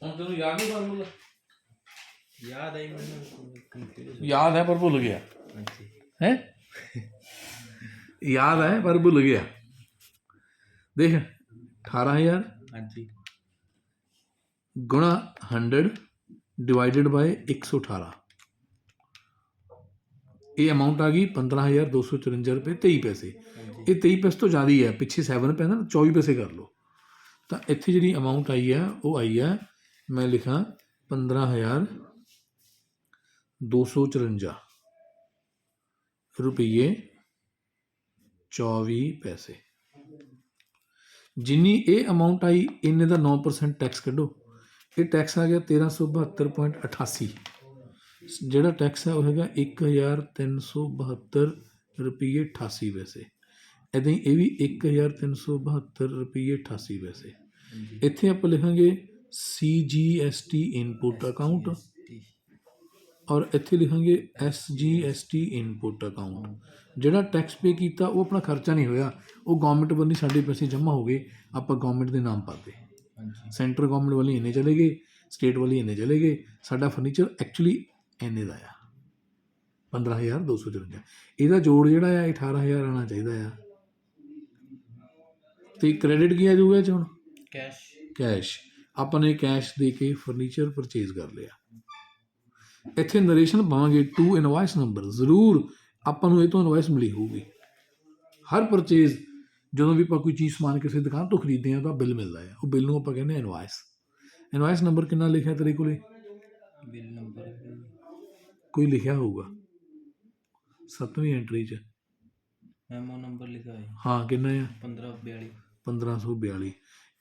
ਹੁਣ ਤੈਨੂੰ ਯਾਦ ਨਹੀਂ ਫਾਰਮੂਲਾ? ਯਾਦ ਆਈ ਮੈਨੂੰ, ਕੰਫਿਊਜ਼। ਯਾਦ ਹੈ ਪਰ ਭੁੱਲ ਗਿਆ ਹਾਂਜੀ ਹੈ। ਯਾਦ ਹੈ ਪਰ ਭੁੱਲ ਗਿਆ। ਦੇਖ, 18000 ਹਾਂਜੀ ਗੁਣਾ 100 ਡਿਵਾਈਡਡ ਬਾਏ 118, ਇਹ ਅਮਾਊਂਟ ਆ ਗਈ 15,254 ਰੁਪਏ 23 ਪੈਸੇ। ਇਹ 23 ਪੈਸੇ ਤੋਂ ਜ਼ਿਆਦਾ ਹੀ ਹੈ, ਪਿੱਛੇ 7 ਪੈਂਦਾ ਨਾ, 24 ਪੈਸੇ ਕਰ ਲਓ। ਤਾਂ ਇੱਥੇ ਜਿਹੜੀ ਅਮਾਊਂਟ ਆਈ ਹੈ ਉਹ ਆਈ ਹੈ, ਮੈਂ ਲਿਖਾਂ 15,254 ਰੁਪਏ 24 ਪੈਸੇ। ਜਿੰਨੀ ਇਹ ਅਮਾਊਂਟ ਆਈ ਇੰਨੇ ਦਾ 9% ਟੈਕਸ ਕੱਢੋ। ਇਹ ਟੈਕਸ ਆ ਗਿਆ 1372.88। ਜਿਹੜਾ ਟੈਕਸ ਹੈ ਉਹ ਹੈਗਾ 1372 ਰੁਪਏ 88 ਪੈਸੇ। ਇੱਦਾਂ ਹੀ ਇਹ ਵੀ 1372 ਰੁਪਏ 88 ਪੈਸੇ। ਇੱਥੇ ਆਪਾਂ ਲਿਖਾਂਗੇ CGST ਇਨਪੁਟ ਅਕਾਊਂਟ, ਔਰ ਇੱਥੇ ਲਿਖਾਂਗੇ SGST ਇਨਪੁਟ ਅਕਾਊਂਟ। ਜਿਹੜਾ ਟੈਕਸ ਪੇ ਕੀਤਾ ਉਹ ਆਪਣਾ ਖਰਚਾ ਨਹੀਂ ਹੋਇਆ, ਉਹ ਗੌਰਮੈਂਟ ਵੱਲੋਂ ਸਾਡੇ ਪੈਸੇ ਜਮ੍ਹਾਂ ਹੋ ਗਏ, ਆਪਾਂ ਗੌਰਮੈਂਟ ਦੇ ਨਾਮ ਪਾਤੇ। ਸੈਂਟਰ ਗੌਰਮੈਂਟ ਵੱਲੋਂ ਇੰਨੇ ਚਲੇ ਗਏ, ਸਟੇਟ ਵੱਲੋਂ ਇੰਨੇ ਚਲੇ ਗਏ। ਸਾਡਾ ਫਰਨੀਚਰ ਐਕਚੁਅਲੀ ਇੰਨੇ ਦਾ ਆ 15,254। ਇਹਦਾ ਜੋੜ ਜਿਹੜਾ ਆ 18,000 ਆਉਣਾ ਚਾਹੀਦਾ ਆ। ਤੇ ਕ੍ਰੈਡਿਟ ਕੀ ਆ ਜਾਊਗਾ ਇਹ 'ਚ ਹੁਣ? ਕੈਸ਼। ਕੈਸ਼। ਆਪਾਂ ਨੇ ਕੈਸ਼ ਦੇ ਕੇ ਫਰਨੀਚਰ ਪਰਚੇਜ਼ ਕਰ ਲਿਆ। ਇੱਥੇ ਨਰੇਸ਼ਨ ਪਾਵਾਂਗੇ ਟੂ ਇਨਵਾਇਸ ਨੰਬਰ। ਜ਼ਰੂਰ ਆਪਾਂ ਨੂੰ ਇਹ ਤੋਂ ਇਨਵਾਇਸ ਮਿਲੀ ਹੋਊਗੀ। ਹਰ ਪਰਚੇਜ਼ ਜਦੋਂ ਵੀ ਆਪਾਂ ਕੋਈ ਚੀਜ਼ ਸਮਾਨ ਕਿਸੇ ਦੁਕਾਨ ਤੋਂ ਖਰੀਦਦੇ ਹਾਂ ਤਾਂ ਬਿੱਲ ਮਿਲਦਾ ਹੈ, ਉਹ ਬਿੱਲ ਨੂੰ ਆਪਾਂ ਕਹਿੰਦੇ ਹਾਂ ਇਨਵਾਇਸ। ਇਨਵਾਇਸ ਨੰਬਰ ਕਿੰਨਾ ਲਿਖਿਆ ਤੇਰੇ ਕੋਲੇ? ਬਿੱਲ ਨੰਬਰ ਕੋਈ ਲਿਖਿਆ ਹੋਊਗਾ 7ਵੀਂ ਐਂਟਰੀ 'ਚ। ਮੈਮੋ ਨੰਬਰ ਲਿਖਾ ਹੈ। ਹਾਂ, ਕਿੰਨਾ ਆ? 1542। 1542।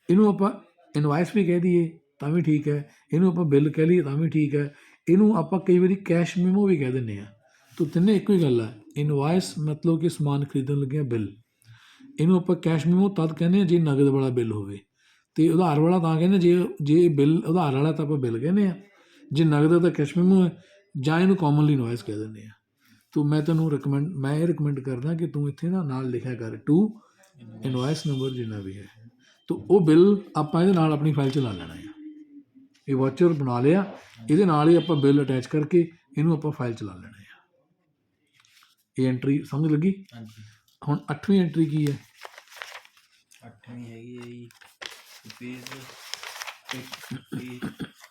ਇਹਨੂੰ ਆਪਾਂ ਇਨਵਾਇਸ ਵੀ ਕਹਿ ਦਈਏ ਤਾਂ ਵੀ ਠੀਕ ਹੈ, ਇਹਨੂੰ ਆਪਾਂ ਬਿੱਲ ਕਹਿ ਲਈਏ ਤਾਂ ਵੀ ਠੀਕ ਹੈ, ਇਹਨੂੰ ਆਪਾਂ ਕਈ ਵਾਰੀ ਕੈਸ਼ ਮੈਮੋ ਵੀ ਕਹਿ ਦਿੰਦੇ ਹਾਂ। ਤਾਂ ਤਿੰਨੇ ਇੱਕੋ ਹੀ ਗੱਲ ਹੈ। ਇਨਵਾਇਸ ਮਤਲਬ ਕਿ ਸਮਾਨ ਖਰੀਦਣ ਲੱਗਿਆ ਬਿੱਲ, ਇਹਨੂੰ ਆਪਾਂ ਕੈਸ਼ ਮੈਮੋ ਤਦ ਕਹਿੰਦੇ ਹਾਂ ਜੇ ਨਗਦ ਵਾਲਾ ਬਿੱਲ ਹੋਵੇ, ਅਤੇ ਉਧਾਰ ਵਾਲਾ ਤਾਂ ਕਹਿੰਦੇ ਜੇ ਬਿੱਲ ਉਧਾਰ ਵਾਲਾ ਤਾਂ ਆਪਾਂ ਬਿੱਲ ਕਹਿੰਦੇ ਹਾਂ, ਜੇ ਨਗਦ ਹੈ ਤਾਂ ਕੈਸ਼ ਮੈਮੋ ਹੈ, ਜਾਂ ਇਹਨੂੰ ਕਾਮਨਲੀ ਇਨਵਾਇਸ ਕਹਿ ਦਿੰਦੇ ਹਾਂ। ਤੋ ਮੈਂ ਤੈਨੂੰ ਇਹ ਰਿਕਮੈਂਡ ਕਰਦਾ ਕਿ ਤੂੰ ਇੱਥੇ ਨਾ ਨਾਲ ਲਿਖਿਆ ਕਰ ਟੂ ਇਨਵਾਇਸ ਨੰਬਰ ਜਿੰਨਾ ਵੀ ਹੈ। ਤੋ ਉਹ ਬਿੱਲ ਆਪਾਂ ਇਹਦੇ ਨਾਲ ਆਪਣੀ ਫਾਈਲ 'ਚ ਲਾ ਲੈਣਾ ਹੈ। ਇਹ ਵਾਚਰ ਬਣਾ ਲਿਆ, ਇਹਦੇ ਨਾਲ ਹੀ ਆਪਾਂ ਬਿੱਲ ਅਟੈਚ ਕਰਕੇ ਇਹਨੂੰ ਆਪਾਂ ਫਾਈਲ 'ਚ ਲਾ ਲੈਣਾ ਹੈ। ਇਹ ਐਂਟਰੀ ਸਮਝ ਲੱਗੀ? ਹਾਂਜੀ। ਹੁਣ 8ਵੀਂ ਐਂਟਰੀ ਕੀ ਹੈ? 8ਵੀਂ ਹੈਗੀ ਹੈ ਜੀ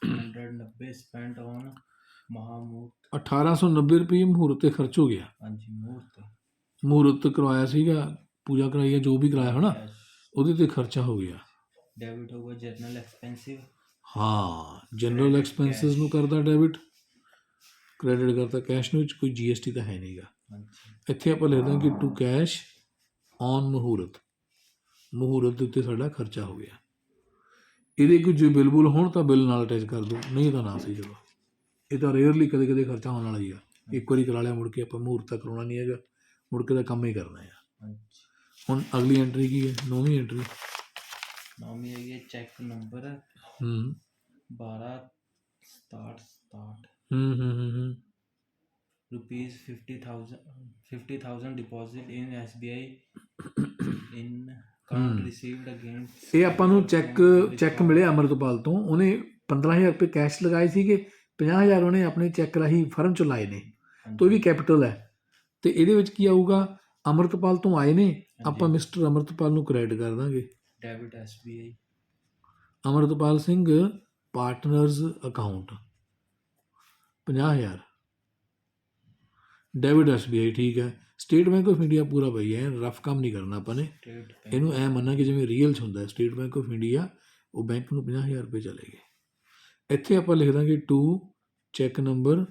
₹190 ਸਪੈਂਟ ਔਨ ਮਹਾਮੂਰਤ। 1890 ਰੁਪਏ ਮਹੂਰਤ 'ਤੇ ਖਰਚ ਹੋ ਗਿਆ। ਹਾਂਜੀ ਮੂਰਤ। ਮਹੂਰਤ ਕਰਵਾਇਆ ਸੀਗਾ, ਪੂਜਾ ਕਰਾਈ ਹੈ, ਜੋ ਵੀ ਕਰਾਇਆ ਹੋਣਾ ਉਹਦੇ 'ਤੇ ਖਰਚਾ ਹੋ ਗਿਆ। ਡੈਬਿਟ ਹੋਊਗਾ ਜਨਰਲ ਐਕਸਪੈਂਸਿਵ। ਹਾਂ, ਜਨਰਲ ਐਕਸਪੈਂਸਿਸ ਨੂੰ ਕਰਦਾ ਡੈਬਿਟ, ਕ੍ਰੈਡਿਟ ਕਰਦਾ ਕੈਸ਼ ਨੂੰ। ਵਿੱਚ ਕੋਈ GST ਤਾਂ ਹੈ ਨਹੀਂਗਾ। ਇੱਥੇ ਆਪਾਂ ਲਿਖਦੇ ਹਾਂ ਕਿ ਟੂ ਕੈਸ਼ ਔਨ ਮਹੂਰਤ। ਮਹੂਰਤ ਦੇ ਉੱਤੇ ਸਾਡਾ ਖਰਚਾ ਹੋ ਗਿਆ। ਇਹਦੇ ਕੋਈ ਜੇ ਬਿੱਲ ਬੁੱਲ ਹੋਣ ਤਾਂ ਬਿੱਲ ਨਾਲ ਅਟੈਚ ਕਰ ਦਿਓ, ਨਹੀਂ ਤਾਂ ਨਾ ਸਹੀ। ਚਲੋ ਇਹ ਤਾਂ ਰੇਅਰਲੀ ਕਦੇ ਕਦੇ ਖਰਚਾ ਹੋਣ ਵਾਲਾ ਹੀ ਆ। ਇੱਕ ਵਾਰੀ ਕਰਾ ਲਿਆ, ਮੁੜ ਕੇ ਆਪਾਂ ਮਹੂਰਤ ਤਾਂ ਕਰਾਉਣਾ ਨਹੀਂ ਹੈਗਾ, ਮੁੜ ਕੇ ਦਾ ਕੰਮ ਹੀ ਕਰਨਾ ਆ। ਹੁਣ ਅਗਲੀ ਐਂਟਰੀ ਕੀ ਹੈ? 9ਵੀਂ ਐਂਟਰੀ। 9ਵੀਂ ਹੈਗੀ ਹੈ ਚੈੱਕ ਨੰਬਰ 126767 ₹50,000 ਡਿਪੋਜ਼ਿਟ ਇਨ SBI ਇਨ ਕਾਊਂਟ ਰਿਸੀਵਡ ਅਗੇਂਸਟ। ਇਹ ਆਪਾਂ ਨੂੰ ਚੈੱਕ ਮਿਲਿਆ ਅੰਮ੍ਰਿਤਪਾਲ ਤੋਂ। ਉਹਨੇ 15,000 ਰੁਪਏ ਕੈਸ਼ ਲਗਾਏ ਸੀਗੇ, 50,000 ਉਹਨੇ ਆਪਣੇ ਚੈੱਕ ਰਾਹੀਂ ਫਰਮ 'ਚ ਲਾਏ ਨੇ, ਤਾਂ ਇਹ ਵੀ ਕੈਪੀਟਲ ਹੈ। ਅਤੇ ਇਹਦੇ ਵਿੱਚ ਕੀ ਆਊਗਾ? ਅੰਮ੍ਰਿਤਪਾਲ ਤੋਂ ਆਏ ਨੇ, ਆਪਾਂ ਮਿਸਟਰ ਅੰਮ੍ਰਿਤਪਾਲ ਨੂੰ ਕ੍ਰੈਡਿਟ ਕਰ ਦਾਂਗੇ। Debit SBI Amritpal Singh partners account 50,000 debit SBI ਠੀਕ ਹੈ। ਸਟੇਟ ਬੈਂਕ ਆਫ ਇੰਡੀਆ ਪੂਰਾ ਪਈ ਹੈ, ਰਫ ਕੰਮ ਨਹੀਂ ਕਰਨਾ ਆਪਾਂ ਨੇ, ਸਟੇਟ ਬੈਂਕ ਇਹਨੂੰ ਐ ਮੰਨਣਾ ਕਿ ਜਿਵੇਂ ਰੀਅਲ 'ਚ ਹੁੰਦਾ ਸਟੇਟ ਬੈਂਕ ਆਫ ਇੰਡੀਆ, ਉਹ ਬੈਂਕ ਨੂੰ 50,000 ਰੁਪਏ ਚਲੇ ਗਏ। ਇੱਥੇ ਆਪਾਂ ਲਿਖ ਦਾਂਗੇ 2 ਚੈੱਕ ਨੰਬਰ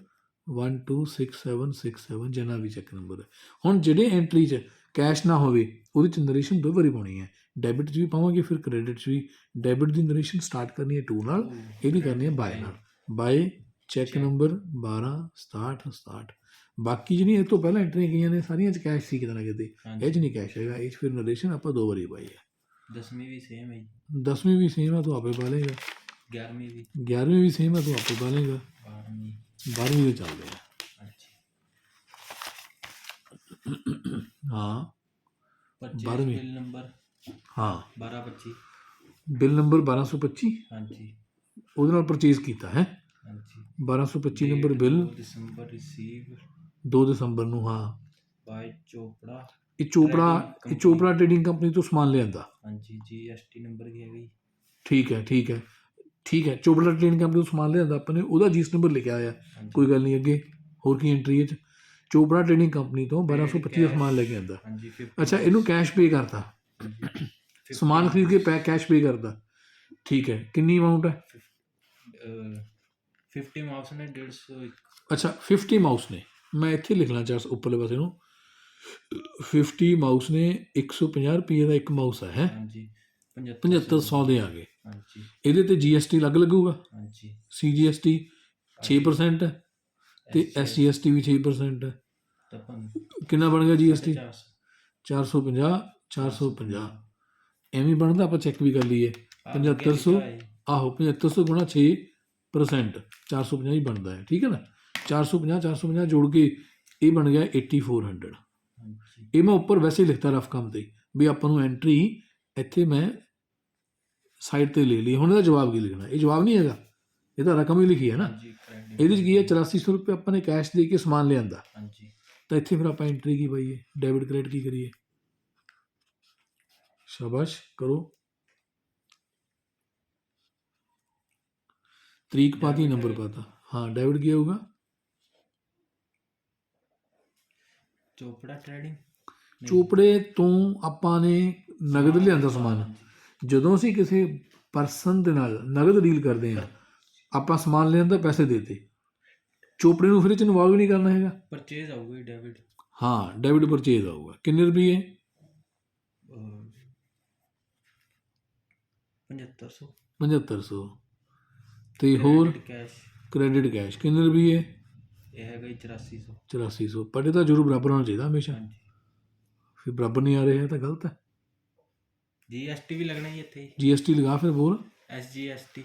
126767 ਜਿੰਨਾ ਵੀ ਚੈੱਕ ਨੰਬਰ ਹੈ। ਹੁਣ ਜਿਹੜੇ ਐਂਟਰੀ 'ਚ ਕੈਸ਼ ਨਾ ਹੋਵੇ ਉਹਦੇ 'ਚ ਨਰੇਸ਼ਨ ਦੋ ਵਾਰੀ ਪਾਉਣੀ ਹੈ, ਡੈਬਿਟ 'ਚ ਵੀ ਪਾਵਾਂਗੇ ਫਿਰ ਕ੍ਰੈਡਿਟ 'ਚ ਵੀ। ਡੈਬਿਟ ਦੀ ਨਰੇਸ਼ਨ ਸਟਾਰਟ ਕਰਨੀ ਹੈ 2 ਨਾਲ, ਇਹਦੀ ਕਰਨੀ ਹੈ ਬਾਏ ਨਾਲ। By cheque number 126767। ਬਾਕੀ ਜਿਹੜੀਆਂ ਇਹ ਤੋਂ ਪਹਿਲਾਂ ਐਂਟਰੀਆਂ ਗਈਆਂ ਨੇ ਸਾਰੀਆਂ 'ਚ ਕੈਸ਼ ਸੀ ਕਿਤੇ ਨਾ ਕਿਤੇ, ਇਹ 'ਚ ਨਹੀਂ ਕੈਸ਼ ਹੈਗਾ, ਇਹ 'ਚ ਫਿਰ ਨਰੇਸ਼ਨ ਆਪਾਂ ਦੋ ਵਾਰੀ ਪਾਈ ਹੈ। 10ਵੀਂ ਵੀ ਸੇਮ ਹੈ ਜੀ, 10ਵੀਂ ਵੀ ਸੇਮ ਆ, ਤੂੰ ਆਪੇ ਪਾ ਲਏਗਾ। 11ਵੀਂ ਵੀ 11ਵੀਂ ਵੀ ਸੇਮ ਆ, ਤੂੰ ਆਪੇ ਪਾ ਲਏਗਾ। 12ਵੀਂ 12ਵੀਂ ਦੇ ਚੱਲਦੇ ਆ। ਹਾਂਜੀ। ਹਾਂ ਪਰਚੇਜ਼ 12ਵੀਂ ਬਿੱਲ ਨੰਬਰ ਹਾਂ 1225 ਬਿੱਲ ਨੰਬਰ 1225 ਹਾਂਜੀ ਉਹਦੇ ਨਾਲ ਪਰਚੇਜ਼ ਕੀਤਾ ਹੈ। ਹਾਂਜੀ 1225 ਨੰਬਰ ਬਿੱਲ 2 ਦਸੰਬਰ ਰਿਸੀਵ 2 ਦਸੰਬਰ ਨੂੰ। ਹਾਂ ਬਾਈ ਚੋਪੜਾ ਇਹ ਚੋਪੜਾ Trading ਇਹ ਚੋਪੜਾ ਟ੍ਰੇਡਿੰਗ ਕੰਪਨੀ ਤੋਂ ਸਮਾਨ ਲਿਆਂਦਾ। ਹਾਂਜੀ GST ਨੰਬਰ ਕੀ ਹੈਗਾ ਜੀ? ਠੀਕ ਹੈ ਠੀਕ ਹੈ ਠੀਕ ਹੈ, ਚੋਪੜਾ ਟ੍ਰੇਡਿੰਗ ਕੰਪਨੀ ਤੋਂ ਸਮਾਨ ਲਿਆਂਦਾ ਆਪਾਂ ਨੇ, ਉਹਦਾ ਜੀਐਸ ਨੰਬਰ ਲਿਖਿਆ ਹੋਇਆ, ਹਾਂਜੀ ਕੋਈ ਗੱਲ ਨਹੀਂ। ਅੱਗੇ ਹੋਰ ਕੀ ਐਂਟਰੀ ਹੈ 'ਚ? ਚੋਪੜਾ ਟ੍ਰੇਡਿੰਗ ਕੰਪਨੀ ਤੋਂ 1225 ਦਾ ਸਮਾਨ ਲੈ ਕੇ ਆਂਦਾ। ਹਾਂਜੀ 50 ਅੱਛਾ, ਇਹਨੂੰ ਕੈਸ਼ ਪੇ ਕਰਤਾ, ਸਮਾਨ ਖਰੀਦ ਕੇ ਕੈਸ਼ ਪੇ ਕਰਦਾ, ਠੀਕ ਹੈ। ਕਿੰਨੀ ਅਮਾਊਂਟ ਹੈ? 50 ਮਾਰਕਸ ਨੇ 150 ਅੱਛਾ 50 ਮਾਊਸ ਨੇ, ਮੈਂ ਇੱਥੇ ਲਿਖਣਾ ਚਾਹ ਉੱਪਰਲੇ ਪਾਸੇ ਨੂੰ 50 ਮਾਊਸ ਨੇ, 150 ਰੁਪਏ ਦਾ ਇੱਕ ਮਾਊਸ ਹੈ। ਹਾਂਜੀ 7500 ਦੇ ਆ ਗਏ। ਹਾਂਜੀ ਇਹਦੇ ਤੇ GST ਅਲੱਗ ਲੱਗੂਗਾ, ਹਾਂਜੀ CGST 6% ਹੈ ਤੇ SGST ਵੀ 6% ਹੈ। ਤਾਂ ਕਿੰਨਾ ਬਣ ਗਿਆ GST? 400 450 450 ਐਵੇਂ ਬਣਦਾ। ਆਪਾਂ ਚੈੱਕ ਵੀ ਕਰ ਲਈਏ 7500 ਆਹੋ 7500 ਗੁਣਾ 6% 450 ਹੀ ਬਣਦਾ ਹੈ, ਠੀਕ ਹੈ ਨਾ। 450 450 ਜੋੜ ਕੇ ਇਹ ਬਣ ਗਿਆ 8400। ਹਾਂਜੀ ਇਹ ਮੈਂ ਉੱਪਰ ਵੈਸੇ ਹੀ ਲਿਖਤਾ ਰਫ ਕੰਮ ਤੇ ਵੀ ਆਪਾਂ ਨੂੰ ਐਂਟਰੀ ਇੱਥੇ ਮੈਂ ਸਾਈਡ ਤੇ ਲੈ ਲਈ। ਹੁਣ ਇਹਦਾ ਜਵਾਬ ਕੀ ਲਿਖਣਾ? ਇਹ ਜਵਾਬ ਨਹੀਂ ਹੈਗਾ, ਇਹ ਤਾਂ ਰਕਮ ਹੀ ਲਿਖੀ ਹੈ ਨਾ। ਹਾਂਜੀ credit ਇਹਦੇ 'ਚ ਕੀ ਹੈ 8400 ਰੁਪਏ ਆਪਾਂ ਨੇ ਕੈਸ਼ ਦੇ ਕੇ ਸਮਾਨ ਲਿਆਂਦਾ, ਹਾਂਜੀ ਤਾਂ ਇੱਥੇ ਫਿਰ ਆਪਾਂ ਐਂਟਰੀ ਕੀ ਪਾਈਏ? ਡੈਬਿਟ ਕ੍ਰੈਡਿਟ ਕੀ ਕਰੀਏ? ਸ਼ਾਬਾਸ਼ ਕਰੋ। ਤਰੀਕ ਪਾਤੀ, ਨੰਬਰ ਪਾਤਾ। ਹਾਂ ਡੈਬਿਟ ਕੀ ਹੋਊਗਾ? ਚੋਪੜਾ ਟ੍ਰੇਡਿੰਗ ਚੋਪੜੇ ਤੋਂ ਆਪਾਂ ਨੇ ਨਗਦ ਲਿਆਂਦਾ ਸਮਾਨ। ਜਦੋਂ ਅਸੀਂ ਕਿਸੇ ਪਰਸਨ ਦੇ ਨਾਲ ਨਗਦ ਡੀਲ ਕਰਦੇ ਹਾਂ, ਆਪਾਂ ਸਮਾਨ ਲਿਆਂਦਾ, ਪੈਸੇ ਦੇਤੇ, ਚੋਪੜੇ ਨੂੰ ਫਿਰ ਇਹ 'ਚ ਇਨਵੋਲਵ ਹੀ ਨਹੀਂ ਕਰਨਾ ਹੈਗਾ। ਪਰਚੇਜ਼ ਆਊਗਾ ਡੈਬਿਟ। ਹਾਂ ਡੈਬਿਟ ਪਰਚੇਜ਼ ਆਊਗਾ। ਕਿੰਨੇ ਰੁਪਏ? 7500 7500 ਤੇ ਹੋਰ ਕੈਸ਼ ਕ੍ਰੈਡਿਟ ਕੈਸ਼ ਕਿੰਨੇ ਰੁਪਏ? ਇਹ ਹੈਗਾ ਜੀ 8400 8400। ਪਰ ਇਹ ਤਾਂ ਜ਼ਰੂਰ ਬਰਾਬਰ ਹੋਣਾ ਚਾਹੀਦਾ ਹਮੇਸ਼ਾ, ਹਾਂਜੀ ਫਿਰ ਬਰਾਬਰ ਨਹੀਂ ਆ ਰਿਹਾ ਤਾਂ ਗਲਤ ਹੈ। GST ਵੀ ਲੱਗਣਾ ਜੀ ਇੱਥੇ GST ਲਗਾ, ਫਿਰ ਬੋਲ। SGST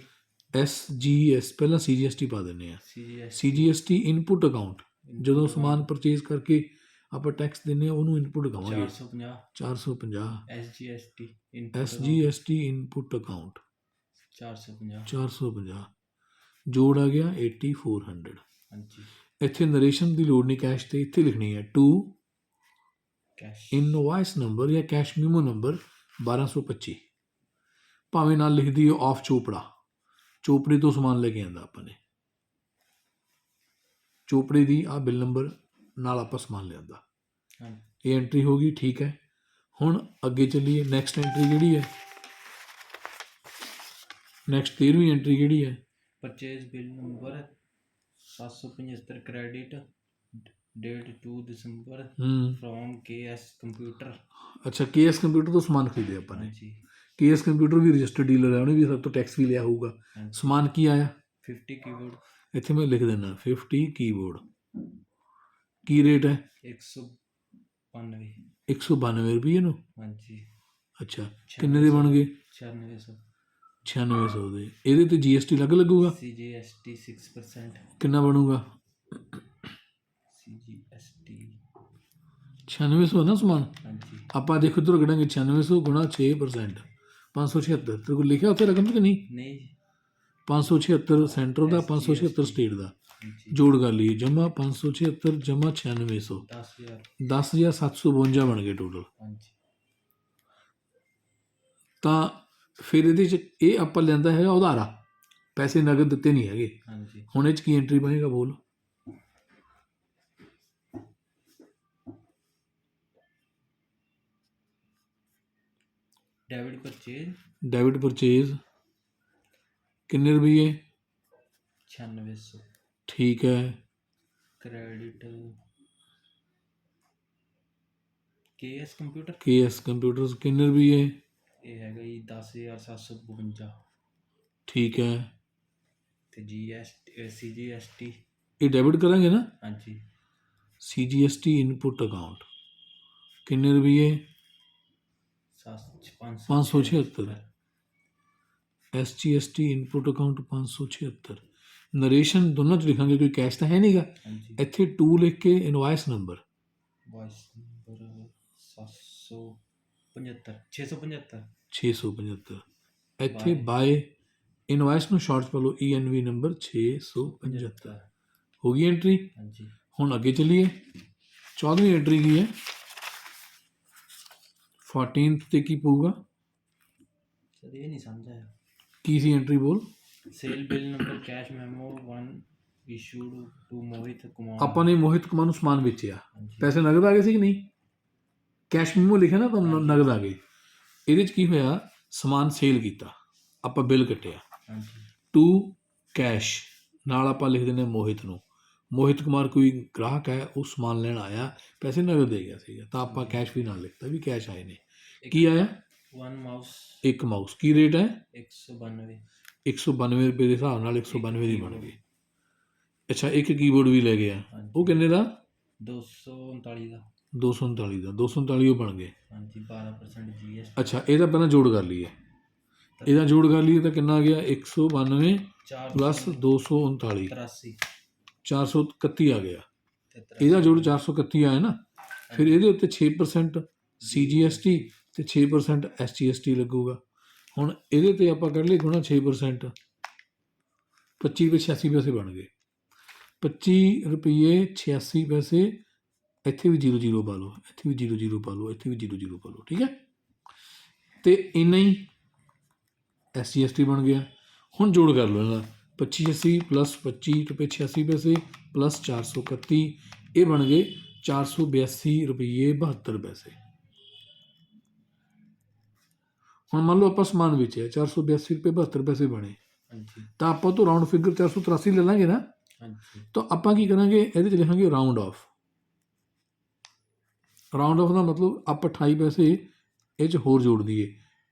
SGS ਪਹਿਲਾਂ CGST ਪਾ ਦਿੰਦੇ ਆ। CGST ਇਨਪੁਟ ਅਕਾਊਂਟ, ਜਦੋਂ ਸਮਾਨ ਪਰਚੇਜ਼ ਕਰਕੇ ਆਪਾਂ ਟੈਕਸ ਦਿੰਦੇ ਆ ਉਹਨੂੰ ਇਨਪੁਟ ਕਹਾਂਗੇ। 450 450 SGST ਇਨਪੁਟ ਅਕਾਊਂਟ 450 450 ਜੋੜ ਆ ਗਿਆ 8400। ਹਾਂਜੀ ਇੱਥੇ ਨਰੇਸ਼ਨ ਦੀ ਲੋੜ ਨਹੀਂ ਕੈਸ਼ ਤੇ, ਇੱਥੇ ਲਿਖਣੀ ਹੈ ਟੂ ਕੈਸ਼ ਇਨਵਾਇਸ ਨੰਬਰ ਜਾਂ ਕੈਸ਼ ਮੀਮੋ ਨੰਬਰ 1225, ਭਾਵੇਂ ਨਾਲ ਲਿਖ ਦਈਏ ਆਫ ਚੋਪੜਾ, ਚੋਪੜੇ ਤੋਂ ਸਮਾਨ ਲੈ ਕੇ ਆਂਦਾ ਆਪਾਂ ਨੇ, ਚੋਪੜੇ ਦੀ ਆ ਬਿੱਲ ਨੰਬਰ ਨਾਲ ਆਪਾਂ ਸਮਾਨ ਲਿਆਂਦਾ। ਹਾਂਜੀ ਇਹ ਐਂਟਰੀ ਹੋ ਗਈ, ਠੀਕ ਹੈ। ਹੁਣ ਅੱਗੇ ਚੱਲੀਏ, ਨੈਕਸਟ ਐਂਟਰੀ ਕਿਹੜੀ ਹੈ? ਨੈਕਸਟ 13ਵੀਂ ਐਂਟਰੀ ਕਿਹੜੀ ਹੈ? Purchase bill number 775 credit date 2 December from KS computer. ਅੱਛਾ KS ਕੰਪਿਊਟਰ ਤੋਂ ਸਮਾਨ ਖਰੀਦਿਆ ਆਪਾਂ ਨੇ। ਹਾਂਜੀ KS ਕੰਪਿਊਟਰ ਵੀ ਰਜਿਸਟਰਡ ਡੀਲਰ ਹੈ, ਉਹਨੇ ਵੀ ਸਭ ਤੋਂ ਟੈਕਸ ਵੀ ਲਿਆ ਹੋਊਗਾ। ਹਾਂਜੀ ਸਮਾਨ ਕੀ ਆਇਆ? 50 ਕੀਬੋਰਡ। ਇੱਥੇ ਮੈਂ ਲਿਖ ਦਿੰਦਾ 50 ਕੀਬੋਰਡ। ਕੀ ਰੇਟ ਹੈ? 192 192 ਰੁਪਏ ਨੂੰ। ਹਾਂਜੀ ਅੱਛਾ ਕਿੰਨੇ ਦੇ ਬਣ ਗਏ? 9600 9600 ਦੇ। ਇਹਦੇ ਤੇ GST ਅਲੱਗ ਲੱਗੂਗਾ? CGST 6%। ਕਿੰਨਾ ਬਣੂਗਾ? CGST 9600 ਨਾ ਸਮਾਨ। ਹਾਂਜੀ ਆਪਾਂ ਦੇਖੋ ਇੱਧਰ ਕੱਢਾਂਗੇ 9600 ਗੁਣਾ 6%, 576। ਤੇਰੇ ਕੋਲ ਲਿਖਿਆ ਉੱਥੇ ਰਕਮ ਕਿ ਨਹੀਂ? ਨਹੀਂ 576 ਸੈਂਟਰ ਦਾ, 576 ਸਟੇਟ ਦਾ। ਹਾਂਜੀ ਜੋੜ ਕਰ ਲਈਏ, ਜਮਾ 576 ਜਮਾ 9600, 10000 10752 ਬਣ ਗਏ ਟੋਟਲ। ਹਾਂਜੀ ਤਾਂ ਫਿਰ ਇਹਦੇ 'ਚ ਇਹ ਆਪਾਂ ਲੈਂਦਾ ਹੈਗਾ ਉਧਾਰਾ, ਪੈਸੇ ਨਗਦ ਦਿੱਤੇ ਨਹੀਂ ਹੈਗੇ। ਹਾਂਜੀ ਹੁਣ ਇਹ 'ਚ ਕੀ ਐਂਟਰੀ ਬਣੇਗਾ ਬੋਲ? ਡੈਬਿਟ ਪਰਚੇਜ ਡੈਬਿਟ ਪਰਚੇਜ਼ ਕਿੰਨੇ ਰੁਪਈਏ? 9600। ਠੀਕ ਹੈ। Credit KS computer KS computers ਕਿੰਨੇ ਰੁਪਈਏ? ਇਹ ਹੈਗਾ ਜੀ 10752। ਠੀਕ ਹੈ। ਤੇ CGST ਇਹ ਡੈਬਿਟ ਕਰਾਂਗੇ ਨਾ? ਹਾਂਜੀ CGST ਇਨਪੁਟ ਅਕਾਊਂਟ ਕਿੰਨੇ ਰੁਪਈਏ? 576। SGST input account 576। ਨਰੇਸ਼ਨ ਦੋਨਾਂ 'ਚ ਲਿਖਾਂਗੇ, ਕੋਈ ਕੈਸ਼ ਤਾਂ ਹੈ ਨਹੀਂਗਾ। ਹਾਂਜੀ ਇੱਥੇ 2 ਲਿਖ ਕੇ ਇਨਵਾਇਸ ਨੰਬਰ ਵਾਇਸ ਨੰਬਰ 775 675 675। ਇੱਥੇ By ਬਾਏ ਇਨਵਾਇਸ ਨੂੰ ਸ਼ਾਰਟ 'ਚ ਪਾ ਲਓ ENV ਨੰਬਰ 675। ਹੋ ਗਈ ਐਂਟਰੀ। ਹਾਂਜੀ ਹੁਣ ਅੱਗੇ ਚੱਲੀਏ। 14ਵੀਂ ਐਂਟਰੀ ਕੀ ਹੈ? 14th ਤੇ ਕੀ ਪਊਗਾ? ਸਰ ਇਹ ਨਹੀਂ ਸਮਝ ਆਇਆ। ਕੀ ਸੀ ਐਂਟਰੀ ਬੋਲ? Sale bill number cash memo 1 issued to Mohit Kumar. ਆਪਾਂ ਨੇ ਮੋਹਿਤ ਕੁਮਾਰ ਨੂੰ ਸਮਾਨ ਵੇਚਿਆ, ਹਾਂਜੀ ਪੈਸੇ ਨਗਦ ਆ ਗਏ ਸੀ ਕਿ ਨਹੀਂ? ਕੈਸ਼ ਮੀਮੋ ਲਿਖਿਆ ਨਾ ਤਾਂ ਹਾਂਜੀ। ਨਗਦ ਆ ਗਏ। ਇਹਦੇ 'ਚ ਕੀ ਹੋਇਆ? ਸਮਾਨ ਸੇਲ ਕੀਤਾ, ਆਪਾਂ ਬਿੱਲ ਕੱਟਿਆ ਹਾਂਜੀ ਟੂ ਕੈਸ਼, ਨਾਲ ਆਪਾਂ ਲਿਖ ਦਿੰਦੇ ਮੋਹਿਤ ਨੂੰ। ਮੋਹਿਤ ਕੁਮਾਰ ਕੋਈ ਗ੍ਰਾਹਕ ਹੈ, ਉਹ ਸਮਾਨ ਲੈਣ ਆਇਆ, ਪੈਸੇ ਨਗਦ ਦੇ ਗਿਆ ਸੀਗਾ, ਤਾਂ ਆਪਾਂ ਕੈਸ਼ ਵੀ ਨਾਲ ਲਿਖਤਾ ਵੀ ਕੈਸ਼ ਆਏ ਨੇ। ਕੀ ਆਇਆ? 1 ਮਾਊਸ ਇੱਕ ਮਾਊਸ। ਕੀ ਰੇਟ ਹੈ? 192 192 ਰੁਪਏ ਦੇ ਹਿਸਾਬ ਨਾਲ 192 ਦੀ ਬਣ ਗਈ। ਅੱਛਾ, ਇੱਕ ਕੀਬੋਰਡ ਵੀ ਲੈ ਗਿਆ, ਉਹ ਕਿੰਨੇ ਦਾ? 239 ਦਾ 239 ਦਾ। 239 ਉਹ ਬਣ ਗਏ। ਹਾਂਜੀ 12% GST। ਅੱਛਾ, ਇਹਦਾ ਪਹਿਲਾਂ ਜੋੜ ਕਰ ਲਈਏ। ਇਹਦਾ ਜੋੜ ਕਰ ਲਈਏ ਤਾਂ ਕਿੰਨਾ ਆ ਗਿਆ? 192 ਪਲੱਸ 239 83 431 ਆ ਗਿਆ। ਇਹਦਾ ਜੋੜ 431 ਆਇਆ ਨਾ। ਫਿਰ ਇਹਦੇ ਉੱਤੇ 6% CGST ਤੇ 6% SGST ਲੱਗੂਗਾ। ਹੁਣ ਇਹਦੇ ਤੇ ਆਪਾਂ ਕੱਢ ਲਈ ਗੁਣਾ 6%, 25 ਰੁਪਏ 86 ਪੈਸੇ ਬਣ ਗਏ। 25 ਰੁਪਏ 86 ਪੈਸੇ। ਇੱਥੇ ਵੀ 00 ਪਾ ਲਓ, ਇੱਥੇ ਵੀ 00 ਪਾ ਲਓ, ਇੱਥੇ ਵੀ 00 ਪਾ ਲਓ। ਠੀਕ ਹੈ, ਤੇ ਇੰਨਾ ਹੀ SGST ਬਣ ਗਿਆ। ਹੁਣ ਜੋੜ ਕਰ ਲਓ ਇਹਦਾ 2580 ਪਲੱਸ 25 ਰੁਪਏ 86 ਪੈਸੇ ਪਲੱਸ 431, ਇਹ ਬਣ ਗਏ 482 ਰੁਪਏ 72 ਪੈਸੇ। ਹੁਣ ਮੰਨ ਲਓ ਆਪਾਂ ਸਮਾਨ ਵੇਚਿਆ 482 ਰੁਪਏ 72 ਪੈਸੇ ਬਣੇ, ਹਾਂਜੀ ਤਾਂ ਆਪਾਂ ਤੋਂ ਰਾਊਂਡ ਫਿਗਰ 483 ਲੈ ਲਾਂਗੇ ਨਾ। ਹਾਂਜੀ ਤਾਂ ਆਪਾਂ ਕੀ ਕਰਾਂਗੇ? ਇਹਦੇ 'ਚ ਲਿਖਾਂਗੇ ਰਾਊਂਡ ਆਫ। ਰਾਊਂਡ ਆਫ ਦਾ ਮਤਲਬ ਆਪਾਂ 28 ਪੈਸੇ ਇਹ 'ਚ ਹੋਰ ਜੋੜ ਦਈਏ।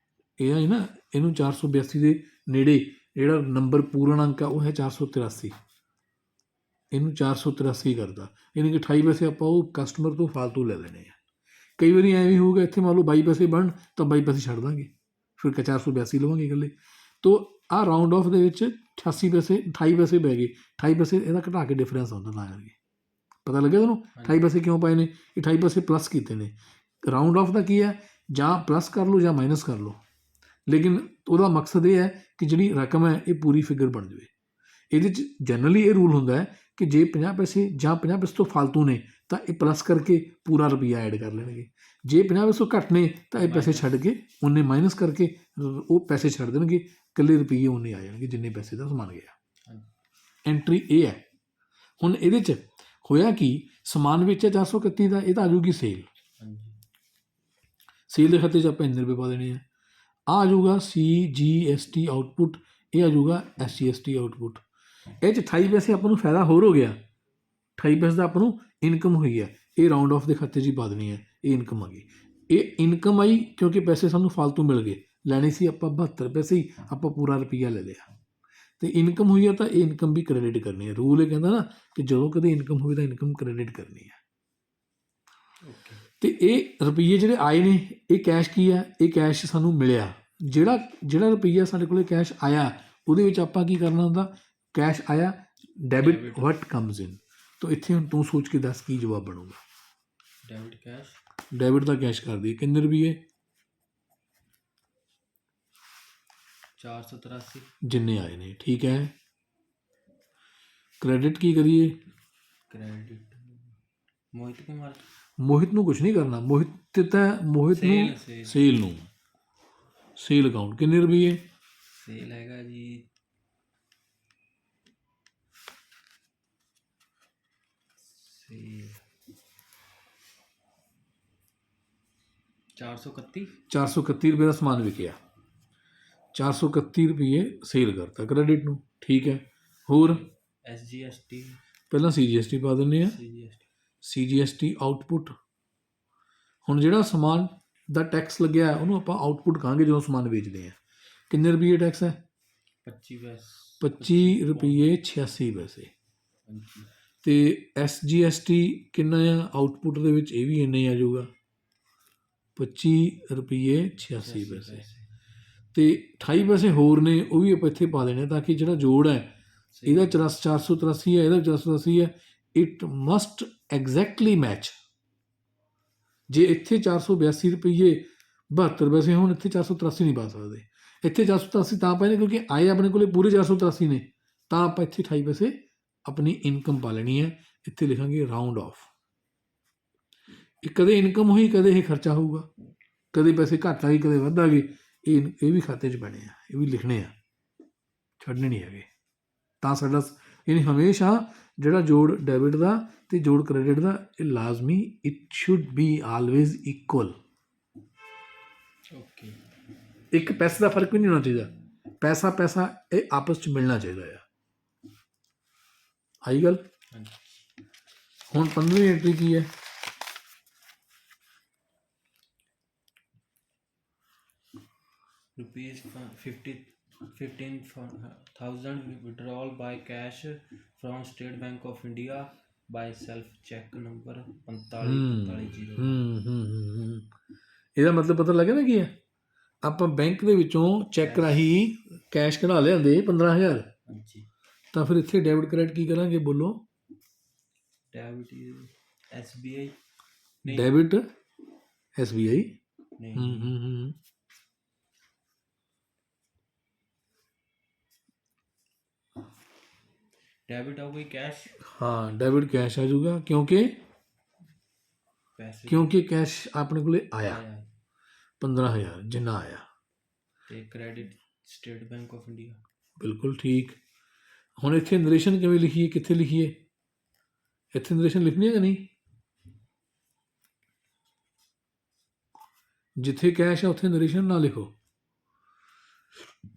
ਇਹ ਹੈ ਨਾ, ਇਹਨੂੰ 482 ਦੇ ਨੇੜੇ ਜਿਹੜਾ ਨੰਬਰ ਪੂਰਨ ਅੰਕ ਆ ਉਹ ਹੈ 483, ਇਹਨੂੰ 483 ਕਰਦਾ, ਯਾਨੀ ਕਿ 28 ਪੈਸੇ ਆਪਾਂ ਉਹ ਕਸਟਮਰ ਤੋਂ ਫਾਲਤੂ ਲੈ ਲੈਣੇ ਆ। ਕਈ ਵਾਰੀ ਐਂ ਵੀ ਹੋਊਗਾ, ਇੱਥੇ ਮੰਨ ਲਓ 22 ਪੈਸੇ ਬਣ ਤਾਂ 22 ਪੈਸੇ ਛੱਡ ਦਾਂਗੇ, ਫਿਰ 482 ਲਵਾਂਗੇ ਇਕੱਲੇ। ਤੋ ਆਹ ਰਾਊਂਡ ਆਫ ਦੇ ਵਿੱਚ 88 ਪੈਸੇ 28 ਪੈਸੇ ਪੈ ਗਏ। 28 ਪੈਸੇ ਇਹਦਾ ਘਟਾ ਕੇ ਡਿਫਰੈਂਸ ਆਉਂਦਾ ਤਾਂ ਕਰਕੇ। ਪਤਾ ਲੱਗਿਆ ਤੁਹਾਨੂੰ 28 ਪੈਸੇ ਕਿਉਂ ਪਾਏ ਨੇ? 28 ਪੈਸੇ ਪਲੱਸ ਕੀਤੇ ਨੇ। ਰਾਊਂਡ ਆਫ ਦਾ ਕੀ ਹੈ? ਜਾਂ ਪਲੱਸ ਕਰ ਲਓ ਜਾਂ ਮਾਈਨਸ ਕਰ ਲਓ, ਲੇਕਿਨ ਉਹਦਾ ਮਕਸਦ ਇਹ ਹੈ ਕਿ ਜਿਹੜੀ ਰਕਮ ਹੈ ਇਹ ਪੂਰੀ ਫਿਗਰ ਬਣ ਜਾਵੇ। ਇਹਦੇ 'ਚ ਜਨਰਲੀ ਇਹ ਰੂਲ ਹੁੰਦਾ ਹੈ ਕਿ ਜੇ 50 ਪੈਸੇ ਜਾਂ 50 ਪੈਸੇ ਤੋਂ ਫਾਲਤੂ ਨੇ ਤਾਂ ਇਹ ਪਲੱਸ ਕਰਕੇ ਪੂਰਾ ਰੁਪਈਆ ਐਡ ਕਰ ਲੈਣਗੇ। ਜੇ 50 ਪੈਸੇ ਤੋਂ ਘੱਟ ਨੇ ਤਾਂ ਇਹ ਪੈਸੇ ਛੱਡ ਕੇ ਉਹਨੇ ਮਾਈਨਸ ਕਰਕੇ ਉਹ ਪੈਸੇ ਛੱਡ ਦੇਣਗੇ, ਇਕੱਲੇ ਰੁਪਈਏ ਉਹਨੇ ਆ ਜਾਣਗੇ ਜਿੰਨੇ ਪੈਸੇ ਦਾ ਸਮਾਨ ਗਿਆ। ਐਂਟਰੀ ਇਹ ਹੈ। ਹੁਣ ਇਹਦੇ 'ਚ ਹੋਇਆ ਕਿ ਸਮਾਨ ਵੇਚਿਆ 431 ਦਾ, ਇਹ ਤਾਂ ਆ ਜਾਊਗੀ ਸੇਲ। ਸੇਲ ਦੇ ਖਾਤੇ 'ਚ ਆਪਾਂ ਇੰਨੇ ਰੁਪਏ ਪਾ ਦੇਣੇ ਆ। ਆ ਜਾਊਗਾ CGST ਆਊਟਪੁੱਟ, ਇਹ ਆ ਜਾਊਗਾ SGST ਆਊਟਪੁੱਟ। ਇਹ 'ਚ 28 ਪੈਸੇ ਆਪਾਂ ਨੂੰ ਫਾਇਦਾ ਹੋਰ ਹੋ ਗਿਆ। 28 ਪੈਸੇ ਦਾ ਆਪਾਂ ਨੂੰ ਇਨਕਮ ਹੋਈ ਹੈ, ਇਹ ਰਾਊਂਡ ਆਫ ਦੇ ਖਾਤੇ 'ਚ ਹੀ ਪਾ ਦੇਣੀ ਹੈ। ਇਹ ਇਨਕਮ ਆ ਗਈ। ਇਹ ਇਨਕਮ ਆਈ ਕਿਉਂਕਿ ਪੈਸੇ ਸਾਨੂੰ ਫਾਲਤੂ ਮਿਲ ਗਏ। ਲੈਣੇ ਸੀ ਆਪਾਂ 72 ਪੈਸੇ ਹੀ, ਆਪਾਂ ਪੂਰਾ ਰੁਪਈਆ ਲੈ ਲਿਆ। ਤੇ ਇਨਕਮ ਹੋਈ ਹੈ ਤਾਂ ਇਹ ਇਨਕਮ ਵੀ ਕ੍ਰੈਡਿਟ ਕਰਨੀ ਹੈ। ਰੂਲ ਇਹ ਕਹਿੰਦਾ ਨਾ ਕਿ ਜਦੋਂ ਕਦੇ ਇਨਕਮ ਹੋਵੇ ਤਾਂ ਇਨਕਮ ਕ੍ਰੈਡਿਟ ਕਰਨੀ ਹੈ। ਤੇ ਇਹ ਰੁਪਈਏ ਜਿਹੜੇ ਆਏ ਨੇ ਇਹ ਕੈਸ਼ ਕੀ ਹੈ? ਇਹ ਕੈਸ਼ ਸਾਨੂੰ ਮਿਲਿਆ। ਜਿਹੜਾ ਰੁਪਈਆ ਸਾਡੇ ਕੋਲ ਕੈਸ਼ ਆਇਆ ਉਹਦੇ ਵਿੱਚ ਆਪਾਂ ਕੀ ਕਰਨਾ ਹੁੰਦਾ? ਕੈਸ਼ ਆਇਆ, ਡੈਬਿਟ ਵਟ ਕਮਸ ਇਨ। ਤਾਂ ਇੱਥੇ ਹੁਣ ਤੂੰ ਸੋਚ ਕੇ ਦੱਸ ਕੀ ਜਵਾਬ ਬਣੂਗਾ। ਡੈਬਿਟ ਕੈਸ਼, ਡੈਬਿਟ ਦਾ ਕੈਸ਼ ਕਰ ਦਈਏ, ਕਿੰਨੇ ਰੁਪਈਏ? 483 ਜਿੰਨੇ ਆਏ ਨੇ। ਠੀਕ ਹੈ, ਕ੍ਰੈਡਿਟ ਕੀ ਕਰੀਏ? ਕ੍ਰੈਡਿਟ ਮੋਹਿਤ ਕੁਮਾਰ। ਮੋਹਿਤ ਨੂੰ ਕੁਝ ਨਹੀਂ ਕਰਨਾ। ਮੋਹਿਤ ਨੂੰ ਸੇਲ ਸੇਲ ਨੂੰ ਸੇਲ ਅਕਾਊਂਟ ਕਿੰਨੇ ਰੁਪਏ? ਸੇਲ ਹੈਗਾ ਜੀ ਸੇਲ 431 431 ਰੁਪਏ ਦਾ ਸਮਾਨ ਵਿਕਿਆ, 431 ਰੁਪਏ ਸੇਲ ਕਰਤਾ ਕ੍ਰੈਡਿਟ ਨੂੰ, ਠੀਕ ਹੈ। ਹੋਰ SGST ਪਹਿਲਾਂ CGST ਪਾ ਦਿੰਦੇ ਆ, CGST CGST ਆਊਟਪੁੱਟ। ਹੁਣ ਜਿਹੜਾ ਸਮਾਨ ਦਾ ਟੈਕਸ ਲੱਗਿਆ ਉਹਨੂੰ ਆਪਾਂ ਆਊਟਪੁੱਟ ਕਹਾਂਗੇ ਜਦੋਂ ਸਮਾਨ ਵੇਚਦੇ ਆ। ਕਿੰਨੇ ਰੁਪਏ ਟੈਕਸ ਹੈ? 25 ਰੁਪਏ 86 ਪੈਸੇ। ਹਾਂਜੀ ਤੇ SGST ਕਿੰਨਾ ਆ ਆਊਟਪੁੱਟ ਦੇ ਵਿੱਚ? ਇਹ ਵੀ ਇੰਨਾ ਹੀ ਆ ਜਾਊਗਾ, 25 ਰੁਪਏ 86 ਪੈਸੇ। ਤੇ 28 ਪੈਸੇ ਹੋਰ ਨੇ, ਉਹ ਵੀ ਆਪਾਂ ਇੱਥੇ ਪਾ ਦੇਣੇ ਤਾਂ ਕਿ ਜਿਹੜਾ ਜੋੜ ਹੈ ਇਹਦਾ 483 ਹੈ, ਇਹਦਾ 483 ਹੈ, ਇਟ ਮਸਟ ਐਗਜ਼ੈਕਟਲੀ ਮੈਚ। ਜੇ ਇੱਥੇ 482 ਰੁਪਏ 72 ਪੈਸੇ ਹੋਣ, ਇੱਥੇ 483 ਨਹੀਂ ਪਾ ਸਕਦੇ। ਇੱਥੇ 483 ਤਾਂ ਪਏ ਨੇ ਕਿਉਂਕਿ ਆਏ ਆਪਣੇ ਕੋਲੇ ਪੂਰੇ 483 ਨੇ, ਤਾਂ ਆਪਾਂ ਇੱਥੇ 28 ਪੈਸੇ ਆਪਣੀ ਇਨਕਮ ਪਾ ਲੈਣੀ ਹੈ। ਇੱਥੇ ਲਿਖਾਂਗੇ ਰਾਊਂਡ ਆਫ। ਇਹ ਕਦੇ ਇਨਕਮ ਹੋਈ, ਕਦੇ ਇਹ ਖਰਚਾ ਹੋਊਗਾ, ਕਦੇ ਪੈਸੇ ਘੱਟ ਆ ਗਏ, ਕਦੇ ਵੱਧ ਆ ਗਏ। ਇਹ ਵੀ ਖਾਤੇ 'ਚ ਪੈਣੇ ਆ, ਇਹ ਵੀ ਲਿਖਣੇ ਆ, ਛੱਡਣੇ ਨਹੀਂ ਹੈਗੇ। ਤਾਂ ਸਾਡਾ ਯਾਨੀ ਹਮੇਸ਼ਾ ਜਿਹੜਾ ਜੋੜ ਡੈਬਿਟ ਦਾ ਅਤੇ ਜੋੜ ਕ੍ਰੈਡਿਟ ਦਾ ਇਹ ਲਾਜ਼ਮੀ, it should be always equal. Okay, ਇੱਕ ਪੈਸੇ ਦਾ ਫਰਕ ਵੀ ਨਹੀਂ ਹੋਣਾ ਚਾਹੀਦਾ, ਪੈਸਾ ਪੈਸਾ ਇਹ ਆਪਸ 'ਚ ਮਿਲਣਾ ਚਾਹੀਦਾ ਆ। ਆਈ ਗੱਲ? ਹਾਂਜੀ ਹੁਣ 15ਵੀਂ ਐਂਟਰੀ ਕੀ ਹੈ? ₹15,000 withdrawal by cash from State Bank of India by self check number 4545 ਇਹਦਾ ਮਤਲਬ ਪਤਾ ਲੱਗਿਆ ਨਾ ਕੀ ਹੈ? ਆਪਾਂ ਬੈਂਕ ਦੇ ਵਿੱਚੋਂ ਚੈੱਕ ਰਾਹੀਂ ਕੈਸ਼ ਕਢਾ ਲਿਆਂਦੇ 15,000, ਹਾਂਜੀ ਤਾਂ ਫਿਰ ਇੱਥੇ ਡੈਬਿਟ ਕ੍ਰੈਡਿਟ ਕੀ ਕਰਾਂਗੇ? ਬੋਲੋ। ਡੈਬਿਟ SBI ਨਹੀਂ ਡੈਬਿਟ SBI। ਨਹੀਂ ਡੈਬਿਟ ਆਊਗਾ ਕੈਸ਼। ਹਾਂ, ਡੈਬਿਟ ਕੈਸ਼ ਆ ਜਾਊਗਾ ਕਿਉਂਕਿ ਪੈਸੇ ਕੈਸ਼ ਆਪਣੇ ਕੋਲੇ ਆਇਆ ਆਇਆ 15,000 ਜਿੰਨਾ ਆਇਆ। ਤੇ credit state bank of India. ਬਿਲਕੁਲ ਠੀਕ। ਹੁਣ ਇੱਥੇ ਨਰੇਸ਼ਨ ਕਿਵੇਂ ਲਿਖੀਏ, ਕਿੱਥੇ ਲਿਖੀਏ? ਇੱਥੇ ਨਰੇਸ਼ਨ ਲਿਖਣੀ ਹੈ ਕਿ ਨਹੀਂ? ਜਿੱਥੇ ਕੈਸ਼ ਹੈ ਉੱਥੇ ਨਰੇਸ਼ਨ ਨਾ ਲਿਖੋ,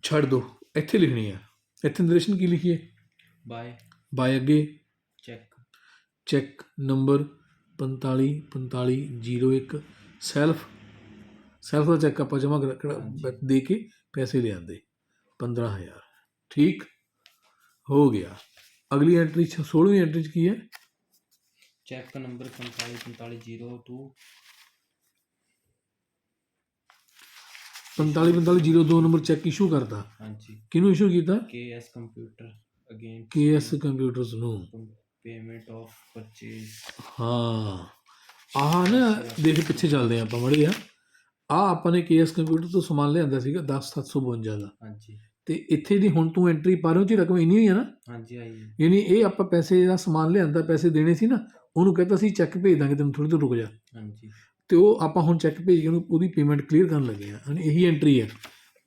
ਛੱਡ ਦਿਓ, ਇੱਥੇ ਲਿਖਣੀ ਹੈ। ਇੱਥੇ ਨਰੇਸ਼ਨ ਕੀ ਲਿਖੀਏ? ਬਾਏ ਅੱਗੇ ਚੈੱਕ ਨੰਬਰ 454501 ਸੈਲਫ ਦਾ ਚੈੱਕ ਆਪਾਂ ਜਮ੍ਹਾਂ ਦੇ ਕੇ ਪੈਸੇ ਲਿਆਂਦੇ 15,000। ਠੀਕ ਹੋ ਗਿਆ। ਅਗਲੀ ਐਂਟਰੀ 16ਵੀਂ ਐਂਟਰੀ 'ਚ ਕੀ ਹੈ? Cheque number 454502 454502 number cheque issue ਕਰਤਾ। ਹਾਂਜੀ ਕਿਹਨੂੰ ਇਸ਼ੂ ਕੀਤਾ? KS computer again KS computers ਨੂੰ। Payment of purchase. ਹਾਂ, ਆਹ ਨਾ ਦੇਖ ਪਿੱਛੇ ਚੱਲਦੇ ਹਾਂ ਆਪਾਂ ਮਾੜੇ ਜਿਹਾ। ਆਹ ਆਪਾਂ ਨੇ KS ਕੰਪਿਊਟਰ ਤੋਂ ਸਮਾਨ ਲਿਆਂਦਾ ਸੀਗਾ 10,752 ਦਾ। ਹਾਂਜੀ ਤੇ ਇੱਥੇ ਦੀ ਹੁਣ ਤੂੰ ਐਂਟਰੀ ਪਾ ਰਹੇ ਹੋ ਜੀ, ਰਕਮ ਇੰਨੀ ਹੋਈ ਹੈ ਨਾ। ਹਾਂਜੀ ਆਈ ਯਾਨੀ ਇਹ ਆਪਾਂ ਪੈਸੇ ਦਾ ਸਮਾਨ ਲਿਆਂਦਾ, ਪੈਸੇ ਦੇਣੇ ਸੀ ਨਾ, ਉਹਨੂੰ ਕਹਿੰਦਾ ਸੀ ਚੈੱਕ ਭੇਜ ਦਾਂਗੇ ਤੈਨੂੰ, ਥੋੜ੍ਹੀ ਦੇਰ ਰੁਕ ਜਾ। ਹਾਂਜੀ ਤੇ ਉਹ ਆਪਾਂ ਹੁਣ ਚੈੱਕ ਭੇਜ ਕੇ ਉਹਦੀ ਪੇਮੈਂਟ ਕਲੀਅਰ ਕਰਨ ਲੱਗੇ ਆ। ਯਾਨੀ ਇਹੀ ਐਂਟਰੀ ਹੈ।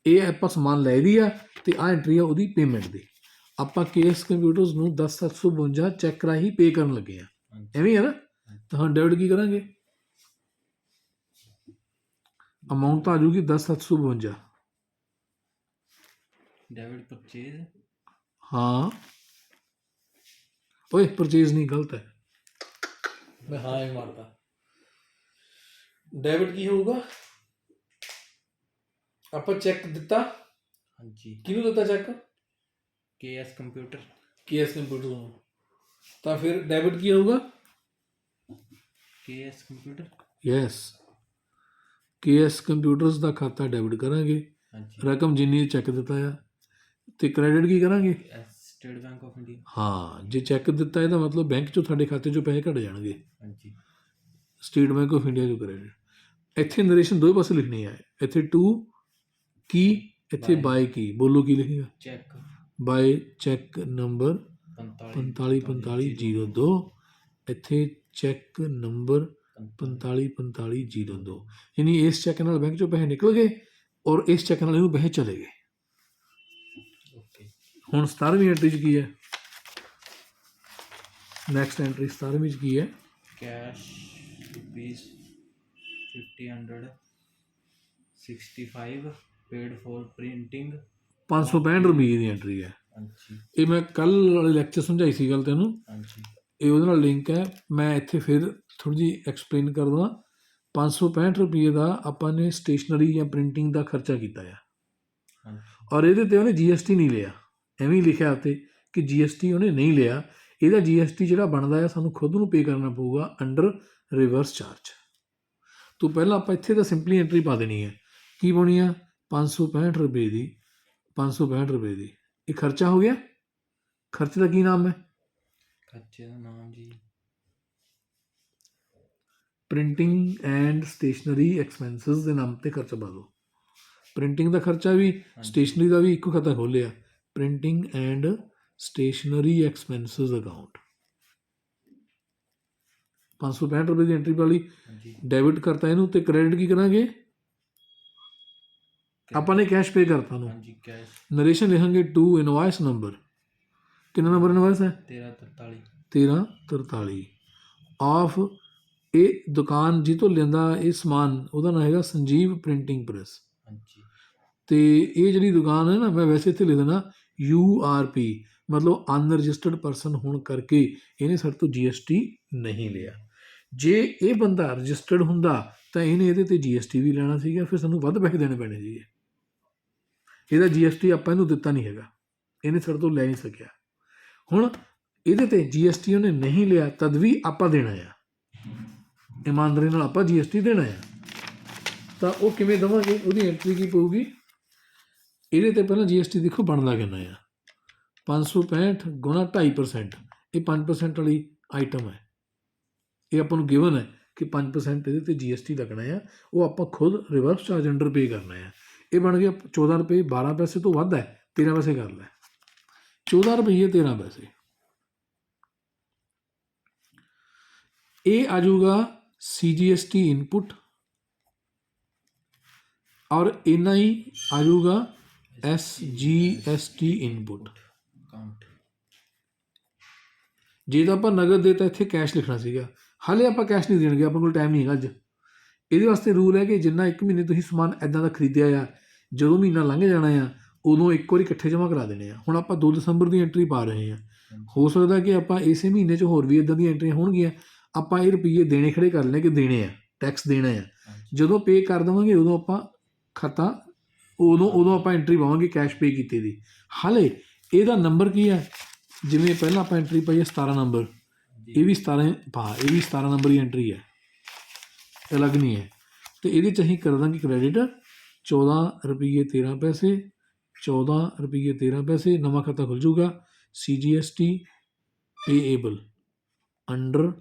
ਇਹ ਆਪਾਂ ਸਮਾਨ ਲੈ ਦੀ ਆ ਤੇ ਆਹ ਐਂਟਰੀ ਆ ਉਹਦੀ ਪੇਮੈਂਟ ਦੀ। ਆਪਾਂ KS ਕੰਪਿਊਟਰਸ ਨੂੰ 10,752 ਚੈੱਕ ਰਾਹੀਂ ਪੇ ਕਰਨ ਲੱਗੇ ਆ। ਐਵੇਂ ਹੈ ਨਾ? ਤਾਂ ਹੁਣ ਡੈਬਿਟ ਕੀ ਕਰਾਂਗੇ? ਅਮਾਊਂਟ ਤਾਂ ਆ ਜੂਗੀ 10,752। Debit purchase. ਹਾਂ ਓਏ, ਪਰਚੇਜ਼ ਨਹੀਂ, ਗਲਤ ਹੈ, ਮੈਂ ਹਾਂ ਇਹ ਮਾਰਦਾ। ਡੈਬਿਟ ਕੀ ਹੋਊਗਾ? ਆਪਾਂ ਚੈੱਕ ਦਿੱਤਾ, ਹਾਂਜੀ ਕਿਹਨੂੰ ਦਿੱਤਾ cheque? KS computer. KS computer ਨੂੰ। ਤਾਂ ਫਿਰ ਡੈਬਿਟ ਕੀ ਹੋਊਗਾ? KS computer. Yes, KS computers ਦਾ ਖਾਤਾ ਡੈਬਿਟ ਕਰਾਂਗੇ, ਹਾਂਜੀ ਰਕਮ ਜਿੰਨੀ ਚੈੱਕ ਦਿੱਤਾ ਆ। ਤੇ ਕ੍ਰੈਡਿਟ ਕੀ ਕਰਾਂਗੇ? State bank of India. ਹਾਂ, ਜੇ ਚੈੱਕ ਦਿੱਤਾ ਇਹਦਾ ਮਤਲਬ ਬੈਂਕ 'ਚੋਂ ਤੁਹਾਡੇ ਖਾਤੇ 'ਚੋਂ ਪੈਸੇ ਘੱਟ ਜਾਣਗੇ। ਹਾਂਜੀ ਸਟੇਟ ਬੈਂਕ ਆਫ ਇੰਡੀਆ 'ਚੋਂ ਕ੍ਰੈਡਿਟ। ਇੱਥੇ ਨਰੇਸ਼ਨ ਦੋਵੇਂ ਪਾਸੇ ਲਿਖਣੀ ਹੈ। ਇੱਥੇ ਟੂ ਕੀ, ਇੱਥੇ ਬਾਏ ਕੀ। ਬੋਲੋ ਕੀ ਲਿਖੇਗਾ? Cheque by cheque number 454502। ਇੱਥੇ ਚੈੱਕ ਨੰਬਰ 454502। ਯਾਨੀ ਇਸ ਚੈੱਕ ਨਾਲ ਬੈਂਕ 'ਚੋਂ ਪੈਸੇ ਨਿਕਲ ਗਏ, ਔਰ ਇਸ ਚੈੱਕ ਨਾਲ ਇਹਨੂੰ ਪੈਸੇ ਚਲੇ ਗਏ। ਓਕੇ ਹੁਣ 17ਵੀਂ ਐਂਟਰੀ 'ਚ ਕੀ ਹੈ, ਨੈਕਸਟ ਐਂਟਰੀ 17ਵੀਂ 'ਚ ਕੀ ਹੈ, cash rupees 5065 paid for printing 565 ਰੁਪਏ ਦੀ ਐਂਟਰੀ ਹੈ। ਹਾਂਜੀ ਇਹ ਮੈਂ ਕੱਲ੍ਹ ਵਾਲੇ ਲੈਕਚਰ ਸਮਝਾਈ ਸੀ ਗੱਲ ਤੈਨੂੰ, ਹਾਂਜੀ ਇਹ ਉਹਦੇ ਨਾਲ ਲਿੰਕ ਹੈ। ਮੈਂ ਇੱਥੇ ਫਿਰ ਥੋੜ੍ਹੀ ਜਿਹੀ ਐਕਸਪਲੇਨ ਕਰ ਦਵਾਂ। 565 ਰੁਪਏ ਦਾ ਆਪਾਂ ਨੇ ਸਟੇਸ਼ਨਰੀ ਜਾਂ ਪ੍ਰਿੰਟਿੰਗ ਦਾ ਖਰਚਾ ਕੀਤਾ ਆ, ਹਾਂਜੀ ਔਰ ਇਹਦੇ 'ਤੇ ਉਹਨੇ GST ਨਹੀਂ ਲਿਆ। ਐਵੇਂ ਹੀ ਲਿਖਿਆ ਉੱਤੇ ਕਿ GST ਉਹਨੇ ਨਹੀਂ ਲਿਆ। ਇਹਦਾ GST ਜਿਹੜਾ ਬਣਦਾ ਆ ਸਾਨੂੰ ਖੁਦ ਨੂੰ ਪੇ ਕਰਨਾ ਪਊਗਾ ਅੰਡਰ ਰਿਵਰਸ ਚਾਰਜ। ਤੂੰ ਪਹਿਲਾਂ ਆਪਾਂ ਇੱਥੇ ਤਾਂ ਸਿੰਪਲੀ ਐਂਟਰੀ ਪਾ ਦੇਣੀ ਹੈ। ਕੀ ਬਣੀ ਆ, 565 ਰੁਪਏ ਦੀ, 565 ਰੁਪਏ ਦੀ। ਇਹ ਖਰਚਾ ਹੋ ਗਿਆ। ਖਰਚੇ ਦਾ ਕੀ ਨਾਮ ਹੈ, ਖਰਚੇ ਦਾ ਨਾਮ ਜੀ ਪ੍ਰਿੰਟਿੰਗ ਐਂਡ ਸਟੇਸ਼ਨਰੀ ਐਕਸਪੈਂਸਿਸ ਦੇ ਨਾਮ ਤੇ ਖਰਚਾ ਪਾ ਦਿਓ। ਪ੍ਰਿੰਟਿੰਗ ਦਾ ਖਰਚਾ ਵੀ, ਸਟੇਸ਼ਨਰੀ ਦਾ ਵੀ ਇੱਕੋ ਖਾਤਾ ਖੋਲ੍ਹਿਆ, printing and stationery expenses account. 565 ਰੁਪਏ ਦੀ ਐਂਟਰੀ ਪਾ ਲਈ, ਹਾਂਜੀ ਡੈਬਿਟ ਕਰਤਾ ਇਹਨੂੰ, ਤੇ ਕ੍ਰੈਡਿਟ ਕੀ ਕਰਾਂਗੇ, ਆਪਾਂ ਨੇ ਕੈਸ਼ ਪੇ ਕਰਤਾ ਨੂੰ। ਹਾਂਜੀ ਕੈਸ਼ ਨਰੇਸ਼ਨ ਲਿਖਾਂਗੇ ਟੂ ਇਨਵਾਇਸ ਨੰਬਰ, ਕਿੰਨਾ ਨੰਬਰ ਇਨਵਾਇਸ ਹੈ, 1343 1343 ਆਫ, ਇਹ ਦੁਕਾਨ ਜੀ ਤੋਂ ਲੈਂਦਾ ਇਹ ਸਮਾਨ, ਉਹਦਾ ਨਾਂ ਹੈਗਾ ਸੰਜੀਵ ਪ੍ਰਿੰਟਿੰਗ ਪ੍ਰੈਸ। ਹਾਂਜੀ ਤੇ ਇਹ ਜਿਹੜੀ ਦੁਕਾਨ ਹੈ ਨਾ, ਮੈਂ ਵੈਸੇ ਇੱਥੇ ਲਿਖ ਦੇਣਾ URP, ਮਤਲਬ ਅਨਰਜਿਸਟਰਡ ਪਰਸਨ ਹੋਣ ਕਰਕੇ ਇਹਨੇ ਸਾਡੇ ਤੋਂ GST ਨਹੀਂ ਲਿਆ। ਜੇ ਇਹ ਬੰਦਾ ਰਜਿਸਟਰਡ ਹੁੰਦਾ ਤਾਂ ਇਹਨੇ ਇਹਦੇ ਤੇ GST ਵੀ ਲੈਣਾ ਸੀਗਾ, ਫਿਰ ਸਾਨੂੰ ਵੱਧ ਪੈਸੇ ਦੇਣੇ ਪੈਣੇ ਸੀਗੇ। ਇਹਦਾ GST ਆਪਾਂ ਇਹਨੂੰ ਦਿੱਤਾ ਨਹੀਂ ਹੈਗਾ, ਇਹਨੇ ਸਾਡੇ ਤੋਂ ਲੈ ਨਹੀਂ ਸਕਿਆ। ਹੁਣ ਇਹਦੇ ਤੇ GST ਉਹਨੇ ਨਹੀਂ ਲਿਆ, ਤਦ ਵੀ ਆਪਾਂ ਦੇਣਾ ਆ, ਇਮਾਨਦਾਰੀ ਨਾਲ ਆਪਾਂ GST ਦੇਣਾ ਆ। ਤਾਂ ਉਹ ਕਿਵੇਂ ਦੇਵਾਂਗੇ, ਉਹਦੀ ਐਂਟਰੀ ਕੀ ਪਊਗੀ, ਇਹਦੇ ਤੇ ਪਹਿਲਾਂ GST ਦੇਖੋ ਬਣਦਾ ਕਿੰਨਾ ਆ, 565 ਗੁਣਾ 2.5%, ਇਹ 5% ਵਾਲੀ ਆਈਟਮ ਹੈ। ਇਹ ਆਪਾਂ ਨੂੰ ਗਿਵਨ ਹੈ ਕਿ 5% ਇਹਦੇ ਤੇ GST ਲੱਗਣਾ ਆ, ਉਹ ਆਪਾਂ ਖੁਦ ਰਿਵਰਸ ਚਾਰਜ ਅੰਡਰ ਪੇ ਕਰਨਾ ਆ। ਇਹ ਬਣ ਗਿਆ 14 ਰੁਪਏ 12 ਪੈਸੇ ਤੋਂ ਵੱਧ ਹੈ, 13 ਪੈਸੇ ਕਰ ਲੈ, 14 ਰੁਪਏ 13 ਪੈਸੇ। ਇਹ ਆ ਜਾਊਗਾ CGST ਇਨਪੁਟ, ਔਰ ਇੰਨਾ ਹੀ ਆ ਜਾਊਗਾ SGST ਇਨਪੁਟ। ਅਕਾਊਂਟ ਜੇ ਤਾਂ ਆਪਾਂ ਨਗਦ ਦੇ ਤਾਂ ਇੱਥੇ ਕੈਸ਼ ਲਿਖਣਾ ਸੀਗਾ, ਹਾਲੇ ਆਪਾਂ ਕੈਸ਼ ਨਹੀਂ ਦੇਣਗੇ, ਆਪਾਂ ਕੋਲ ਟਾਈਮ ਨਹੀਂ ਹੈਗਾ ਅੱਜ। ਇਹਦੇ ਵਾਸਤੇ ਰੂਲ ਹੈ ਕਿ ਜਿੰਨਾ 1 ਮਹੀਨੇ ਤੁਸੀਂ ਸਮਾਨ ਇੱਦਾਂ ਦਾ ਖਰੀਦਿਆ ਆ, ਜਦੋਂ ਮਹੀਨਾ ਲੰਘ ਜਾਣਾ ਆ ਉਦੋਂ ਇੱਕ ਵਾਰੀ ਇਕੱਠੇ ਜਮ੍ਹਾਂ ਕਰਾ ਦੇਣੇ ਆ। ਹੁਣ ਆਪਾਂ 2 ਦਸੰਬਰ ਦੀ ਐਂਟਰੀ ਪਾ ਰਹੇ ਹਾਂ, ਹੋ ਸਕਦਾ ਕਿ ਆਪਾਂ ਇਸੇ ਮਹੀਨੇ 'ਚ ਹੋਰ ਵੀ ਇੱਦਾਂ ਦੀਆਂ ਐਂਟਰੀਆਂ ਹੋਣਗੀਆਂ, ਆਪਾਂ ਇਹ ਰੁਪਈਏ ਦੇਣੇ ਖੜੇ ਕਰ ਲੈਣੇ ਕਿ ਦੇਣੇ ਆ, ਟੈਕਸ ਦੇਣਾ ਆ। ਜਦੋਂ ਪੇ ਕਰ ਦੇਵਾਂਗੇ ਉਦੋਂ ਆਪਾਂ ਖਾਤਾ, ਉਦੋਂ ਆਪਾਂ ਐਂਟਰੀ ਪਾਵਾਂਗੇ ਕੈਸ਼ ਪੇ ਕੀਤੇ ਦੀ। ਹਾਲੇ ਇਹਦਾ ਨੰਬਰ ਕੀ ਹੈ, ਜਿਵੇਂ ਪਹਿਲਾਂ ਆਪਾਂ ਐਂਟਰੀ ਪਾਈ ਹੈ 17 ਨੰਬਰ, ਇਹ ਵੀ 17 ਪਾ, ਇਹ ਵੀ 17 ਨੰਬਰ ਦੀ ਐਂਟਰੀ ਹੈ, ਅਲੱਗ ਨਹੀਂ ਹੈ। ਅਤੇ ਇਹਦੇ 'ਚ ਅਸੀਂ ਕਰ ਦਾਂਗੇ ਕ੍ਰੈਡਿਟ 14 ਰੁਪਏ 13 ਪੈਸੇ, 14 ਰੁਪਏ 13 ਪੈਸੇ, ਨਵਾਂ ਖਾਤਾ ਖੁੱਲ੍ਹ ਜੂਗਾ CGST ਪੇਏਬਲ ਅੰਡਰ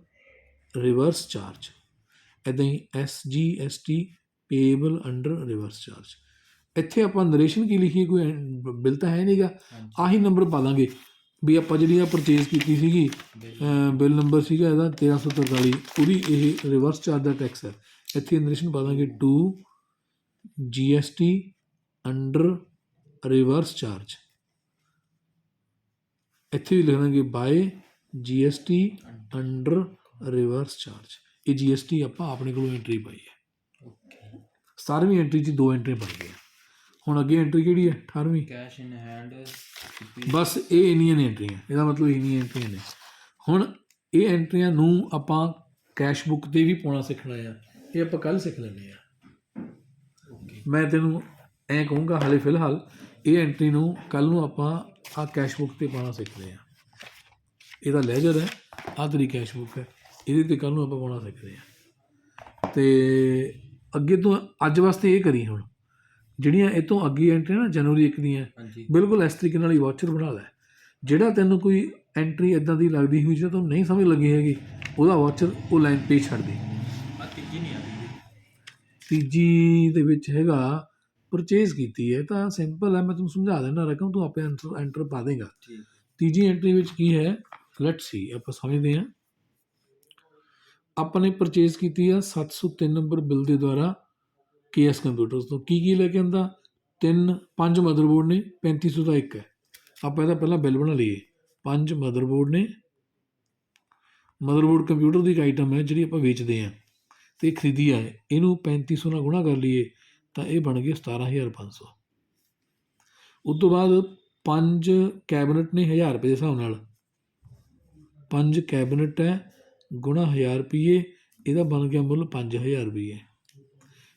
ਰਿਵਰਸ ਚਾਰਜ, ਇੱਦਾਂ ਹੀ SGST ਪੇਏਬਲ ਅੰਡਰ ਰਿਵਰਸ ਚਾਰਜ। ਇੱਥੇ ਆਪਾਂ ਨਰੇਸ਼ਨ ਕੀ ਲਿਖੀਏ, ਕੋਈ ਬਿੱਲ ਤਾਂ ਹੈ ਨਹੀਂਗਾ, ਆਹੀ ਨੰਬਰ ਪਾ ਦਾਂਗੇ ਵੀ ਆਪਾਂ ਜਿਹੜੀ ਆ ਪਰਚੇਜ਼ ਕੀਤੀ ਸੀਗੀ, ਬਿੱਲ ਨੰਬਰ ਸੀਗਾ ਇਹਦਾ 1343, ਉਹਦੀ ਇਹ ਰਿਵਰਸ ਚਾਰਜ ਦਾ ਟੈਕਸ ਹੈ। ਇੱਥੇ ਨਰੇਸ਼ਨ ਪਾ ਦਾਂਗੇ to GST under reverse charge, ਇੱਥੇ ਵੀ ਲਿਖ ਦਾਂਗੇ by GST under reverse charge. ਇਹ GST ਆਪਾਂ ਆਪਣੇ ਕੋਲੋਂ ਐਂਟਰੀ ਪਾਈ ਹੈ। 17ਵੀਂ ਐਂਟਰੀ 'ਚ 2 ਐਂਟਰੀ ਬਣ ਗਈਆਂ। ਹੁਣ ਅੱਗੇ ਐਂਟਰੀ ਕਿਹੜੀ ਹੈ, 18ਵੀਂ। ਕੈਸ਼ ਇਨ ਹੈਂਡ, ਬਸ ਇਹ ਇੰਨੀਆਂ ਨੇ ਐਂਟਰੀਆਂ, ਇਹਦਾ ਮਤਲਬ ਇੰਨੀਆਂ ਐਂਟਰੀਆਂ ਨੇ। ਹੁਣ ਇਹ ਐਂਟਰੀਆਂ ਨੂੰ ਆਪਾਂ ਕੈਸ਼ ਬੁੱਕ 'ਤੇ ਵੀ ਪਾਉਣਾ ਸਿੱਖਣਾ ਆ, ਇਹ ਆਪਾਂ ਕੱਲ੍ਹ ਸਿੱਖ ਲੈਂਦੇ ਹਾਂ। ਮੈਂ ਤੈਨੂੰ ਐਂ ਕਹੂੰਗਾ ਹਾਲੇ ਫਿਲਹਾਲ ਇਹ ਐਂਟਰੀ ਨੂੰ ਕੱਲ੍ਹ ਨੂੰ ਆਪਾਂ ਆਹ ਕੈਸ਼ ਬੁੱਕ 'ਤੇ ਪਾਉਣਾ ਸਿੱਖਦੇ ਹਾਂ। ਇਹਦਾ ਲੈਜਰ ਹੈ, ਆਹ ਤੇਰੀ ਕੈਸ਼ ਬੁੱਕ ਹੈ, ਇਹਦੇ 'ਤੇ ਕੱਲ੍ਹ ਨੂੰ ਆਪਾਂ ਪਾਉਣਾ ਸਿੱਖਦੇ ਹਾਂ। ਅਤੇ ਅੱਗੇ ਤੋਂ ਅੱਜ ਵਾਸਤੇ ਇਹ ਕਰੀ, ਹੁਣ ਜਿਹੜੀਆਂ ਇਹ ਤੋਂ ਅੱਗੇ ਐਂਟਰੀਆਂ ਨਾ ਜਨਵਰੀ 1 ਦੀਆਂ, ਬਿਲਕੁਲ ਇਸ ਤਰੀਕੇ ਨਾਲ ਹੀ ਵਾਚਰ ਬਣਾ ਲੈ। ਜਿਹੜਾ ਤੈਨੂੰ ਕੋਈ ਐਂਟਰੀ ਇੱਦਾਂ ਦੀ ਲੱਗਦੀ ਹੋਈ ਜੇ ਤੁਹਾਨੂੰ ਨਹੀਂ ਸਮਝ ਲੱਗੀ ਹੈਗੀ, ਉਹਦਾ ਵਾਚਰ ਉਹ ਲਾਈਨ ਪੇਜ ਛੱਡ ਦੇ। ਤੀਜੀ ਦੇ ਵਿੱਚ ਹੈਗਾ ਪਰਚੇਜ਼ ਕੀਤੀ ਹੈ, ਤਾਂ ਸਿੰਪਲ ਹੈ, ਮੈਂ ਤੁਹਾਨੂੰ ਸਮਝਾ ਦਿੰਦਾ ਰਕਮ, ਤੂੰ ਆਪੇ ਐਂਟਰ ਪਾ ਦੇਗਾ। ਤੀਜੀ ਐਂਟਰੀ ਵਿੱਚ ਕੀ ਹੈ, ਲੈਟਸ ਸੀ, ਆਪਾਂ ਸਮਝਦੇ ਹਾਂ। ਆਪਾਂ ਨੇ ਪਰਚੇਜ਼ ਕੀਤੀ ਆ 703 ਨੰਬਰ ਬਿੱਲ ਦੇ ਦੁਆਰਾ KS ਕੰਪਿਊਟਰਸ ਤੋਂ ਕੀ ਲੈ ਕੇ ਆਂਦਾ 5 ਮਦਰਬੋਰਡ ਨੇ 3500 ਦਾ ਇੱਕ ਹੈ। ਆਪਾਂ ਇਹਦਾ ਪਹਿਲਾਂ ਬਿੱਲ ਬਣਾ ਲਈਏ। 5 ਮਦਰਬੋਰਡ ਨੇ। ਮਦਰਬੋਰਡ ਕੰਪਿਊਟਰ ਦੀ ਇੱਕ ਆਈਟਮ ਹੈ ਜਿਹੜੀ ਆਪਾਂ ਵੇਚਦੇ ਹਾਂ ਅਤੇ ਖਰੀਦੀ ਹੈ। ਇਹਨੂੰ 3500 ਨਾਲ ਗੁਣਾ ਕਰ ਲਈਏ ਤਾਂ ਇਹ ਬਣ ਗਏ 17500। ਉਸ ਤੋਂ ਬਾਅਦ 5 ਕੈਬਨਿਟ ਨੇ 1000 ਰੁਪਏ ਦੇ ਹਿਸਾਬ ਨਾਲ। 5 ਕੈਬਨਿਟ ਹੈ ਗੁਣਾ 1000 ਰੁਪਈਏ, ਇਹਦਾ ਬਣ ਗਿਆ ਮੁੱਲ 5000 ਰੁਪਈਏ।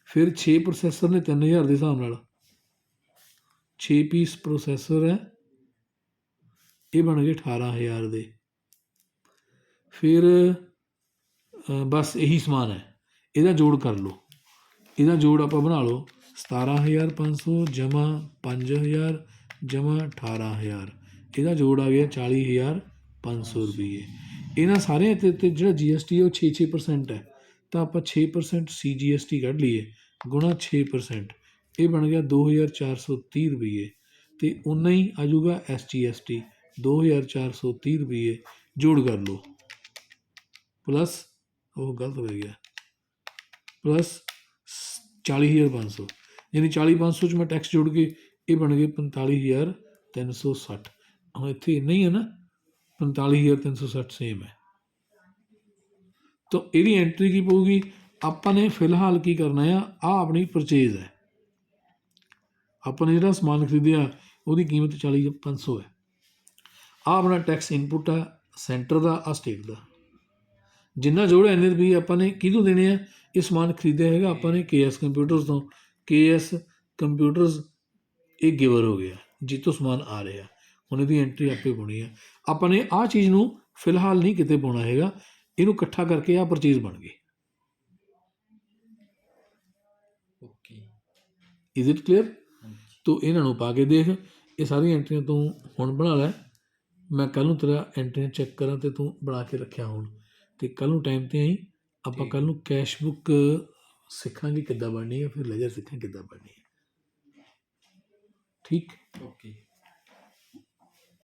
ਫਿਰ 6 ਪ੍ਰੋਸੈਸਰ ਨੇ 3000 ਦੇ ਹਿਸਾਬ ਨਾਲ। 6 ਪੀਸ ਪ੍ਰੋਸੈਸਰ ਹੈ, ਇਹ ਬਣ ਗਏ 18000 ਦੇ। ਫਿਰ ਬਸ ਇਹੀ ਸਮਾਨ ਹੈ, ਇਹਦਾ ਜੋੜ ਕਰ ਲਓ। ਇਹਦਾ ਜੋੜ ਆਪਾਂ ਬਣਾ ਲਓ 17500 ਜਮ੍ਹਾਂ 5000 ਜਮ੍ਹਾਂ 18000, ਇਹਦਾ ਜੋੜ ਆ ਗਿਆ 40500 ਰੁਪਈਏ। ਇਹਨਾਂ ਸਾਰਿਆਂ ਦੇ ਉੱਤੇ ਜਿਹੜਾ GST ਹੈ ਉਹ 6% ਹੈ, ਤਾਂ ਆਪਾਂ 6% CGST ਕੱਢ ਲਈਏ ਗੁਣਾ 6%, ਇਹ ਬਣ ਗਿਆ 2430 ਰੁਪਈਏ। ਅਤੇ ਉਨਾ ਹੀ ਆ ਜਾਊਗਾ SGST 2430 ਰੁਪਈਏ। ਜੋੜ ਕਰ ਲਓ ਪਲੱਸ ਉਹ ਗਲਤ ਹੋ ਗਿਆ ਪਲੱਸ 40500, ਯਾਨੀ 40500 'ਚ ਮੈਂ ਟੈਕਸ ਜੋੜ ਕੇ ਇਹ ਬਣ ਗਏ 45360। ਹੁਣ ਇੱਥੇ ਇੰਨਾ ਹੀ ਹੈ ਨਾ, 45360 ਸੇਮ ਹੈ। ਤਾਂ ਇਹਦੀ ਐਂਟਰੀ ਕੀ ਪਊਗੀ? ਆਪਾਂ ਨੇ ਫਿਲਹਾਲ ਕੀ ਕਰਨਾ ਆ, ਆਹ ਆਪਣੀ ਪਰਚੇਜ਼ ਹੈ। ਆਪਾਂ ਨੇ ਜਿਹੜਾ ਸਮਾਨ ਖਰੀਦਿਆ ਉਹਦੀ ਕੀਮਤ 40500 ਹੈ। ਆਹ ਆਪਣਾ ਟੈਕਸ ਇਨਪੁੱਟ ਆ ਸੈਂਟਰ ਦਾ, ਆ ਸਟੇਟ ਦਾ। ਜਿੰਨਾ ਜੋੜਿਆ ਇੰਨੇ ਰੁਪਈਏ ਆਪਾਂ ਨੇ ਕਿਹਨੂੰ ਦੇਣੇ ਆ? ਇਹ ਸਮਾਨ ਖਰੀਦਿਆ ਹੈਗਾ ਆਪਾਂ ਨੇ KS ਕੰਪਿਊਟਰਸ ਤੋਂ। KS ਕੰਪਿਊਟਰਸ ਇਹ ਗਿਵਰ ਹੋ ਗਿਆ ਜਿੱਥੋਂ ਸਮਾਨ ਆ ਰਿਹਾ। ਹੁਣ ਇਹਦੀ ਐਂਟਰੀ ਆਪੇ ਪਾਉਣੀ ਆ। ਆਪਾਂ ਨੇ ਆਹ ਚੀਜ਼ ਨੂੰ ਫਿਲਹਾਲ ਨਹੀਂ ਕਿਤੇ ਪਾਉਣਾ ਹੈਗਾ, ਇਹਨੂੰ ਇਕੱਠਾ ਕਰਕੇ ਆਹ ਪਰਚੇਜ਼ ਬਣ ਗਈ। Okay, is it clear? ਤੂੰ ਇਹਨਾਂ ਨੂੰ ਪਾ ਕੇ ਦੇਖ, ਇਹ ਸਾਰੀਆਂ ਐਂਟਰੀਆਂ ਤੂੰ ਹੁਣ ਬਣਾ ਲੈ। ਮੈਂ ਕੱਲ੍ਹ ਨੂੰ ਤੇਰਾ ਐਂਟਰੀਆਂ ਚੈੱਕ ਕਰਾਂ ਅਤੇ ਤੂੰ ਬਣਾ ਕੇ ਰੱਖਿਆ ਹੁਣ, ਅਤੇ ਕੱਲ੍ਹ ਨੂੰ ਟਾਈਮ 'ਤੇ ਆਈ। ਆਪਾਂ ਕੱਲ੍ਹ ਨੂੰ ਕੈਸ਼ ਬੁੱਕ ਸਿੱਖਾਂਗੇ ਕਿੱਦਾਂ ਬਣਨੀ ਹੈ, ਫਿਰ ਲੈਜਰ ਸਿੱਖਾਂਗੇ ਕਿੱਦਾਂ ਬਣਨੀ ਹੈ। ਠੀਕ।